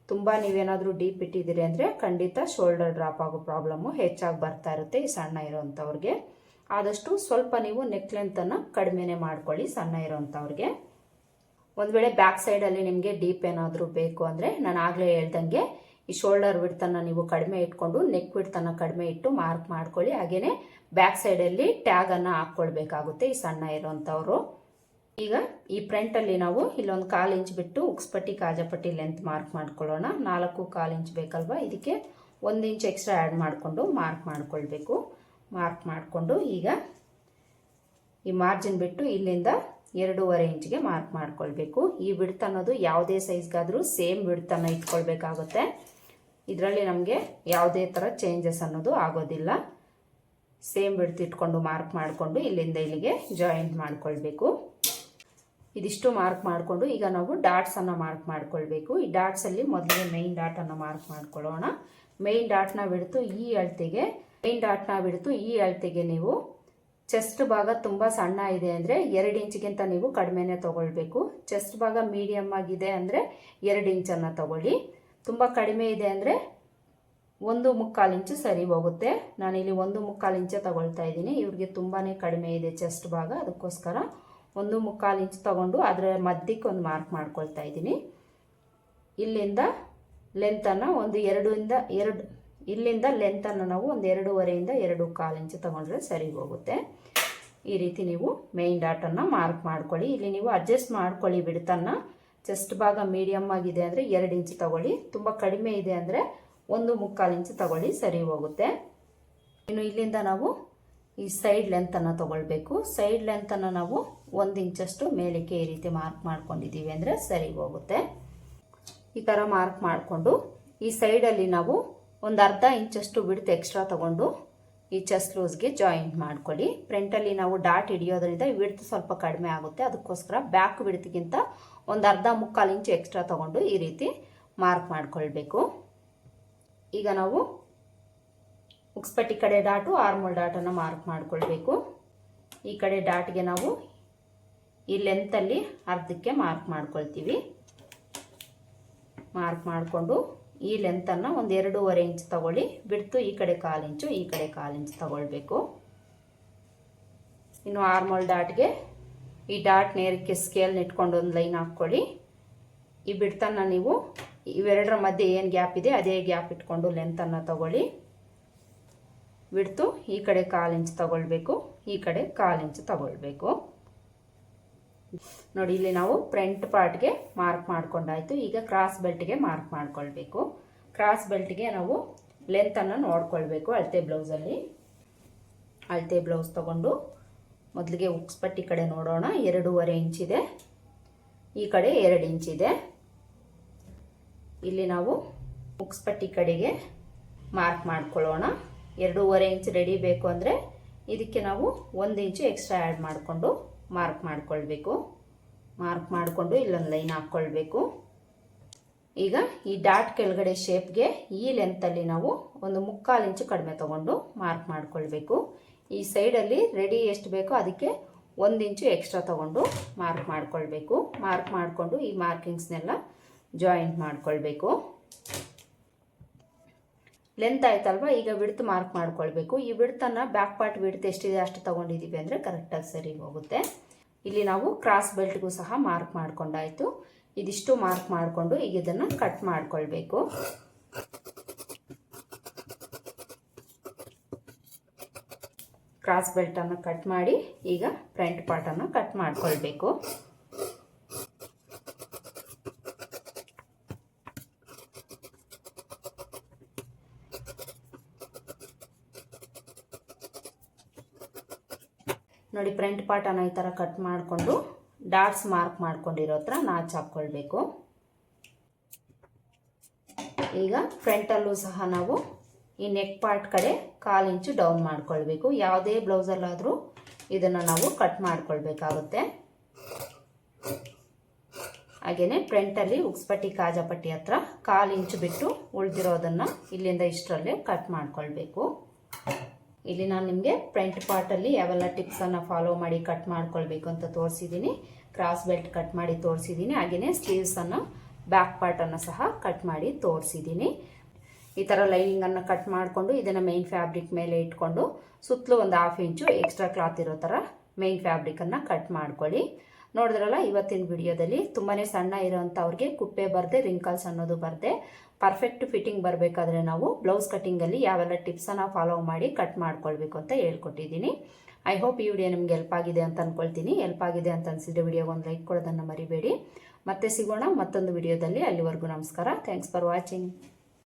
ತುಂಬ ನೀವೇನಾದರೂ ಡೀಪ್ ಇಟ್ಟಿದ್ದೀರಿ ಅಂದರೆ ಖಂಡಿತ ಶೋಲ್ಡರ್ ಡ್ರಾಪ್ ಆಗೋ ಪ್ರಾಬ್ಲಮ್ಮು ಹೆಚ್ಚಾಗಿ ಬರ್ತಾ ಇರುತ್ತೆ ಈ ಸಣ್ಣ ಇರೋವಂಥವ್ರಿಗೆ. ಆದಷ್ಟು ಸ್ವಲ್ಪ ನೀವು ನೆಕ್ ಲೆಂತನ್ನು ಕಡಿಮೆನೇ ಮಾಡ್ಕೊಳ್ಳಿ ಸಣ್ಣ ಇರೋವಂಥವ್ರಿಗೆ. ಒಂದು ವೇಳೆ ಬ್ಯಾಕ್ ಸೈಡಲ್ಲಿ ನಿಮಗೆ ಡೀಪ್ ಏನಾದರೂ ಬೇಕು ಅಂದರೆ ನಾನು ಆಗಲೇ ಹೇಳ್ದಂಗೆ ಈ ಶೋಲ್ಡರ್ ವಿಡ್ತನ್ನು ನೀವು ಕಡಿಮೆ ಇಟ್ಕೊಂಡು ನೆಕ್ ವಿಡ್ತನ್ನು ಕಡಿಮೆ ಇಟ್ಟು ಮಾರ್ಕ್ ಮಾಡ್ಕೊಳ್ಳಿ. ಹಾಗೆಯೇ ಬ್ಯಾಕ್ ಸೈಡಲ್ಲಿ ಟ್ಯಾಗನ್ನು ಹಾಕ್ಕೊಳ್ಬೇಕಾಗುತ್ತೆ ಈ ಸಣ್ಣ ಇರೋವಂಥವ್ರು. ಈಗ ಈ ಫ್ರಂಟಲ್ಲಿ ನಾವು ಇಲ್ಲೊಂದು 1/4 ಇಂಚ್ ಬಿಟ್ಟು ಉಕ್ಸ್ಪಟ್ಟಿ ಕಾಜಪಟ್ಟಿ ಲೆಂತ್ ಮಾರ್ಕ್ ಮಾಡ್ಕೊಳ್ಳೋಣ. 4.25 ಇಂಚ್ ಬೇಕಲ್ವ, ಇದಕ್ಕೆ 1 ಇಂಚ್ ಎಕ್ಸ್ಟ್ರಾ ಆ್ಯಡ್ ಮಾಡಿಕೊಂಡು ಮಾರ್ಕ್ ಮಾಡ್ಕೊಳ್ಬೇಕು. ಮಾರ್ಕ್ ಮಾಡಿಕೊಂಡು ಈಗ ಈ ಮಾರ್ಜಿನ್ ಬಿಟ್ಟು ಇಲ್ಲಿಂದ 2.5 ಇಂಚ್ಗೆ ಮಾರ್ಕ್ ಮಾಡ್ಕೊಳ್ಬೇಕು. ಈ ವಿಡ್ತ್ ಅನ್ನೋದು ಯಾವುದೇ ಸೈಜ್ಗಾದರೂ ಸೇಮ್ ವಿಡ್ತನ್ನು ಇಟ್ಕೊಳ್ಬೇಕಾಗುತ್ತೆ. ಇದರಲ್ಲಿ ನಮಗೆ ಯಾವುದೇ ಥರ ಚೇಂಜಸ್ ಅನ್ನೋದು ಆಗೋದಿಲ್ಲ. ಸೇಮ್ ವಿಡ್ತ್ ಇಟ್ಕೊಂಡು ಮಾರ್ಕ್ ಮಾಡಿಕೊಂಡು ಇಲ್ಲಿಂದ ಇಲ್ಲಿಗೆ ಜಾಯಿಂಟ್ ಮಾಡ್ಕೊಳ್ಬೇಕು. ಇದಿಷ್ಟು ಮಾರ್ಕ್ ಮಾಡಿಕೊಂಡು ಈಗ ನಾವು ಡಾಟ್ಸನ್ನು ಮಾರ್ಕ್ ಮಾಡ್ಕೊಳ್ಬೇಕು. ಈ ಡಾಟ್ಸಲ್ಲಿ ಮೊದಲಿಗೆ ಮೈನ್ ಡಾಟನ್ನು ಮಾರ್ಕ್ ಮಾಡ್ಕೊಳ್ಳೋಣ. ಮೈನ್ ಡಾಟ್ನ ಬಿಡ್ತು ಈ ಅಳತೆಗೆ ನೀವು ಚೆಸ್ಟ್ ಭಾಗ ತುಂಬ ಸಣ್ಣ ಇದೆ ಅಂದರೆ 2 ಇಂಚಿಗಿಂತ ನೀವು ಕಡಿಮೆನೇ ತೊಗೊಳ್ಬೇಕು. ಚೆಸ್ಟ್ ಭಾಗ ಮೀಡಿಯಮ್ ಆಗಿದೆ ಅಂದರೆ 2 ಇಂಚನ್ನು ತಗೊಳ್ಳಿ. ತುಂಬ ಕಡಿಮೆ ಇದೆ ಅಂದರೆ 1.25 ಇಂಚು ಸರಿ ಹೋಗುತ್ತೆ. ನಾನಿಲ್ಲಿ 1.25 ಇಂಚೆ ತಗೊಳ್ತಾ ಇದ್ದೀನಿ. ಇವ್ರಿಗೆ ತುಂಬಾ ಕಡಿಮೆ ಇದೆ ಚೆಸ್ಟ್ ಭಾಗ, ಅದಕ್ಕೋಸ್ಕರ 1.25 ಇಂಚ್ ತಗೊಂಡು ಅದರ ಮಧ್ಯಕ್ಕೆ ಒಂದು ಮಾರ್ಕ್ ಮಾಡ್ಕೊಳ್ತಾ ಇದ್ದೀನಿ. ಇಲ್ಲಿಂದ ಲೆಂತನ್ನು ಇಲ್ಲಿಂದ ಲೆಂತನ್ನು ನಾವು ಒಂದು 2.5 ಇಂದ 2.25 ಇಂಚ್ ತಗೊಂಡ್ರೆ ಸರಿ ಹೋಗುತ್ತೆ. ಈ ರೀತಿ ನೀವು ಮೈನ್ ಡಾಟನ್ನು ಮಾರ್ಕ್ ಮಾಡ್ಕೊಳ್ಳಿ. ಇಲ್ಲಿ ನೀವು ಅಡ್ಜಸ್ಟ್ ಮಾಡ್ಕೊಳ್ಳಿ ಬಿಡ್ತನ್ನು. ಚೆಸ್ಟ್ ಭಾಗ ಮೀಡಿಯಮ್ ಆಗಿದೆ ಅಂದರೆ 2 ಇಂಚ್ ತಗೊಳ್ಳಿ, ತುಂಬ ಕಡಿಮೆ ಇದೆ ಅಂದರೆ 1.25 ಇಂಚ್ ತಗೊಳ್ಳಿ, ಸರಿ ಹೋಗುತ್ತೆ. ಇನ್ನು ಇಲ್ಲಿಂದ ನಾವು ಈ ಸೈಡ್ ಲೆಂತನ್ನು ತಗೊಳ್ಬೇಕು. ಸೈಡ್ ಲೆಂತನ್ನು ನಾವು 1 ಇಂಚಷ್ಟು ಮೇಲಕ್ಕೆ ಈ ರೀತಿ ಮಾರ್ಕ್ ಮಾಡ್ಕೊಂಡಿದ್ದೀವಿ ಅಂದರೆ ಸರಿ ಹೋಗುತ್ತೆ. ಈ ಥರ ಮಾರ್ಕ್ ಮಾಡಿಕೊಂಡು ಈ ಸೈಡಲ್ಲಿ ನಾವು ಒಂದು 1/2 ಇಂಚಷ್ಟು ವಿಡ್ತ್ ಎಕ್ಸ್ಟ್ರಾ ತಗೊಂಡು ಈ ಚೆಸ್ಟ್ ಲೂಸ್ಗೆ ಜಾಯಿಂಟ್ ಮಾಡ್ಕೊಳ್ಳಿ. ಫ್ರಂಟಲ್ಲಿ ನಾವು ಡಾಟ್ ಹಿಡಿಯೋದ್ರಿಂದ ವಿಡ್ತ್ ಸ್ವಲ್ಪ ಕಡಿಮೆ ಆಗುತ್ತೆ, ಅದಕ್ಕೋಸ್ಕರ ಬ್ಯಾಕ್ ವಿಡ್ತ್ಗಿಂತ ಒಂದು 1/2-3/4 ಇಂಚ್ ಎಕ್ಸ್ಟ್ರಾ ತಗೊಂಡು ಈ ರೀತಿ ಮಾರ್ಕ್ ಮಾಡ್ಕೊಳ್ಬೇಕು. ಈಗ ನಾವು ಉಕ್ಸ್ಪಟ್ಟಿ ಕಡೆ ಡಾಟು ಆರ್ಮೋಲ್ ಡಾಟನ್ನು ಮಾರ್ಕ್ ಮಾಡ್ಕೊಳ್ಬೇಕು. ಈ ಕಡೆ ಡಾಟ್ಗೆ ನಾವು ಈ ಲೆಂತಲ್ಲಿ ಅರ್ಧಕ್ಕೆ ಮಾರ್ಕ್ ಮಾಡ್ಕೊಳ್ತೀವಿ. ಮಾರ್ಕ್ ಮಾಡಿಕೊಂಡು ಈ ಲೆಂತನ್ನು ಒಂದು 2.5 ಇಂಚ್ ತಗೊಳ್ಳಿ. ಬಿಡ್ತು ಈ ಕಡೆ 1/4 ಇಂಚು, ಈ ಕಡೆ 1/4 ಇಂಚ್ ತಗೊಳ್ಬೇಕು. ಇನ್ನು ಆರ್ಮೋಲ್ ಡಾಟ್ಗೆ ಈ ಡಾಟ್ ನೇರಕ್ಕೆ ಸ್ಕೇಲ್ನ ಇಟ್ಕೊಂಡು ಒಂದು ಲೈನ್ ಹಾಕ್ಕೊಳ್ಳಿ. ಈ ಬಿಡ್ತನ್ನು ನೀವು ಇವೆರಡರ ಮಧ್ಯೆ ಏನು ಗ್ಯಾಪ್ ಇದೆ ಅದೇ ಗ್ಯಾಪ್ ಇಟ್ಕೊಂಡು ಲೆಂತನ್ನು ತಗೊಳ್ಳಿ. ಬಿಡ್ತು ಈ ಕಡೆ 1/4 ಇಂಚ್ ತಗೊಳ್ಬೇಕು, ಈ ಕಡೆ 1/4 ಇಂಚ್ ತಗೊಳ್ಬೇಕು. ನೋಡಿ, ಇಲ್ಲಿ ನಾವು ಫ್ರಂಟ್ ಪಾರ್ಟ್ಗೆ ಮಾರ್ಕ್ ಮಾಡ್ಕೊಂಡಾಯ್ತು. ಈಗ ಕ್ರಾಸ್ ಬೆಲ್ಟ್ಗೆ ಮಾರ್ಕ್ ಮಾಡ್ಕೊಳ್ಬೇಕು. ಕ್ರಾಸ್ ಬೆಲ್ಟ್ಗೆ ನಾವು ಲೆಂತನ್ನು ನೋಡ್ಕೊಳ್ಬೇಕು. ಅಳತೆ ಬ್ಲೌಸಲ್ಲಿ ಅಳತೆ ಬ್ಲೌಸ್ ತಗೊಂಡು ಮೊದಲಿಗೆ ಉಕ್ಸ್ಪಟ್ಟಿ ಕಡೆ ನೋಡೋಣ. 2.5 ಇಂಚ್ ಇದೆ, ಈ ಕಡೆ 2 ಇಂಚ್ ಇದೆ. ಇಲ್ಲಿ ನಾವು ಉಕ್ಸ್ಪಟ್ಟಿ ಕಡೆಗೆ ಮಾರ್ಕ್ ಮಾಡ್ಕೊಳ್ಳೋಣ. 2.5 ಇಂಚ್ ರೆಡಿ ಬೇಕು ಅಂದರೆ ಇದಕ್ಕೆ ನಾವು 1 ಇಂಚು ಎಕ್ಸ್ಟ್ರಾ ಆ್ಯಡ್ ಮಾಡಿಕೊಂಡು ಮಾರ್ಕ್ ಮಾಡ್ಕೊಳ್ಬೇಕು. ಮಾರ್ಕ್ ಮಾಡಿಕೊಂಡು ಇಲ್ಲೊಂದು ಲೈನ್ ಹಾಕ್ಕೊಳ್ಬೇಕು. ಈಗ ಈ ಡಾಟ್ ಕೆಳಗಡೆ ಶೇಪ್ಗೆ ಈ ಲೆಂತಲ್ಲಿ ನಾವು ಒಂದು 3/4 ಇಂಚು ಕಡಿಮೆ ತಗೊಂಡು ಮಾರ್ಕ್ ಮಾಡ್ಕೊಳ್ಬೇಕು. ಈ ಸೈಡಲ್ಲಿ ರೆಡಿ ಎಷ್ಟು ಬೇಕೋ ಅದಕ್ಕೆ 1 ಇಂಚು ಎಕ್ಸ್ಟ್ರಾ ತಗೊಂಡು ಮಾರ್ಕ್ ಮಾಡ್ಕೊಳ್ಬೇಕು. ಮಾರ್ಕ್ ಮಾಡಿಕೊಂಡು ಈ ಮಾರ್ಕಿಂಗ್ಸ್ನೆಲ್ಲ ಜಾಯಿಂಟ್ ಮಾಡ್ಕೊಳ್ಬೇಕು. ಲೆಂತ್ ಆಯ್ತಲ್ವ, ಈಗ ವಿಡ್ತ್ ಮಾರ್ಕ್ ಮಾಡ್ಕೊಳ್ಬೇಕು. ಈ ವಿಡ್ತನ್ನು ಬ್ಯಾಕ್ ಪಾರ್ಟ್ ವಿಡ್ತ್ ಎಷ್ಟಿದೆ ಅಷ್ಟು ತಗೊಂಡಿದ್ದೀವಿ ಅಂದರೆ ಕರೆಕ್ಟಾಗಿ ಸರಿ ಹೋಗುತ್ತೆ. ಇಲ್ಲಿ ನಾವು ಕ್ರಾಸ್ ಬೆಲ್ಟ್ಗೂ ಸಹ ಮಾರ್ಕ್ ಮಾಡ್ಕೊಂಡಾಯಿತು. ಇದಿಷ್ಟು ಮಾರ್ಕ್ ಮಾಡಿಕೊಂಡು ಈಗ ಇದನ್ನು ಕಟ್ ಮಾಡ್ಕೊಳ್ಬೇಕು. ಕ್ರಾಸ್ ಬೆಲ್ಟನ್ನು ಕಟ್ ಮಾಡಿ ಈಗ ಫ್ರಂಟ್ ಪಾರ್ಟನ್ನು ಕಟ್ ಮಾಡ್ಕೊಳ್ಬೇಕು. ನೋಡಿ, ಫ್ರಂಟ್ ಪಾರ್ಟನ್ನು ಈ ಥರ ಕಟ್ ಮಾಡಿಕೊಂಡು ಡಾಟ್ಸ್ ಮಾರ್ಕ್ ಮಾಡ್ಕೊಂಡಿರೋ ಹತ್ರ ನಾಚ್ ಹಾಕ್ಕೊಳ್ಬೇಕು. ಈಗ ಫ್ರಂಟಲ್ಲೂ ಸಹ ನಾವು ಈ ನೆಕ್ ಪಾರ್ಟ್ ಕಡೆ 1/4 ಇಂಚು ಡೌನ್ ಮಾಡ್ಕೊಳ್ಬೇಕು. ಯಾವುದೇ ಬ್ಲೌಸಲ್ಲಾದರೂ ಇದನ್ನು ನಾವು ಕಟ್ ಮಾಡ್ಕೊಳ್ಬೇಕಾಗುತ್ತೆ. ಹಾಗೆಯೇ ಫ್ರಂಟಲ್ಲಿ ಉಕ್ಸ್ಪಟ್ಟಿ ಕಾಜಾಪಟ್ಟಿ ಹತ್ರ 1/4 ಇಂಚು ಬಿಟ್ಟು ಉಳಿದಿರೋದನ್ನು ಇಲ್ಲಿಂದ ಇಷ್ಟರಲ್ಲೇ ಕಟ್ ಮಾಡ್ಕೊಳ್ಬೇಕು. ಇಲ್ಲಿ ನಾನು ನಿಮಗೆ ಫ್ರಂಟ್ ಪಾರ್ಟಲ್ಲಿ ಯಾವೆಲ್ಲ ಟಿಪ್ಸನ್ನು ಫಾಲೋ ಮಾಡಿ ಕಟ್ ಮಾಡ್ಕೊಳ್ಬೇಕು ಅಂತ ತೋರಿಸಿದ್ದೀನಿ. ಕ್ರಾಸ್ ಬೆಲ್ಟ್ ಕಟ್ ಮಾಡಿ ತೋರಿಸಿದ್ದೀನಿ. ಹಾಗೆಯೇ ಸ್ಲೀವ್ಸನ್ನು ಬ್ಯಾಕ್ ಪಾರ್ಟನ್ನು ಸಹ ಕಟ್ ಮಾಡಿ ತೋರಿಸಿದ್ದೀನಿ. ಈ ಥರ ಲೈನಿಂಗನ್ನು ಕಟ್ ಮಾಡಿಕೊಂಡು ಇದನ್ನು ಮೇನ್ ಫ್ಯಾಬ್ರಿಕ್ ಮೇಲೆ ಇಟ್ಕೊಂಡು ಸುತ್ತಲೂ ಒಂದು 1/2 ಇಂಚು ಎಕ್ಸ್ಟ್ರಾ ಕ್ಲಾತ್ ಇರೋ ಥರ ಮೇನ್ ಫ್ಯಾಬ್ರಿಕನ್ನು ಕಟ್ ಮಾಡ್ಕೊಳ್ಳಿ. ನೋಡಿದ್ರಲ್ಲ, ಇವತ್ತಿನ ವಿಡಿಯೋದಲ್ಲಿ ತುಂಬಾ ಸಣ್ಣ ಇರೋವಂಥವ್ರಿಗೆ ಕುಪ್ಪೆ ಬರದೆ, ರಿಂಕಲ್ಸ್ ಅನ್ನೋದು ಬರದೆ ಪರ್ಫೆಕ್ಟ್ ಫಿಟ್ಟಿಂಗ್ ಬರಬೇಕಾದ್ರೆ ನಾವು ಬ್ಲೌಸ್ ಕಟ್ಟಿಂಗಲ್ಲಿ ಯಾವೆಲ್ಲ ಟಿಪ್ಸನ್ನು ಫಾಲೋ ಮಾಡಿ ಕಟ್ ಮಾಡ್ಕೊಳ್ಬೇಕು ಅಂತ ಹೇಳ್ಕೊಟ್ಟಿದ್ದೀನಿ. ಐ ಹೋಪ್ ಈ ವಿಡಿಯೋ ನಿಮ್ಗೆ ಹೆಲ್ಪ್ ಆಗಿದೆ ಅಂತ ಅಂದ್ಕೊಳ್ತೀನಿ. ಹೆಲ್ಪ್ ಆಗಿದೆ ಅಂತ ಅನಿಸಿದ್ರೆ ವಿಡಿಯೋಗೆ ಒಂದು ಲೈಕ್ ಕೊಡೋದನ್ನು ಮರಿಬೇಡಿ. ಮತ್ತೆ ಸಿಗೋಣ ಮತ್ತೊಂದು ವಿಡಿಯೋದಲ್ಲಿ. ಅಲ್ಲಿವರೆಗೂ ನಮಸ್ಕಾರ. Thanks for watching.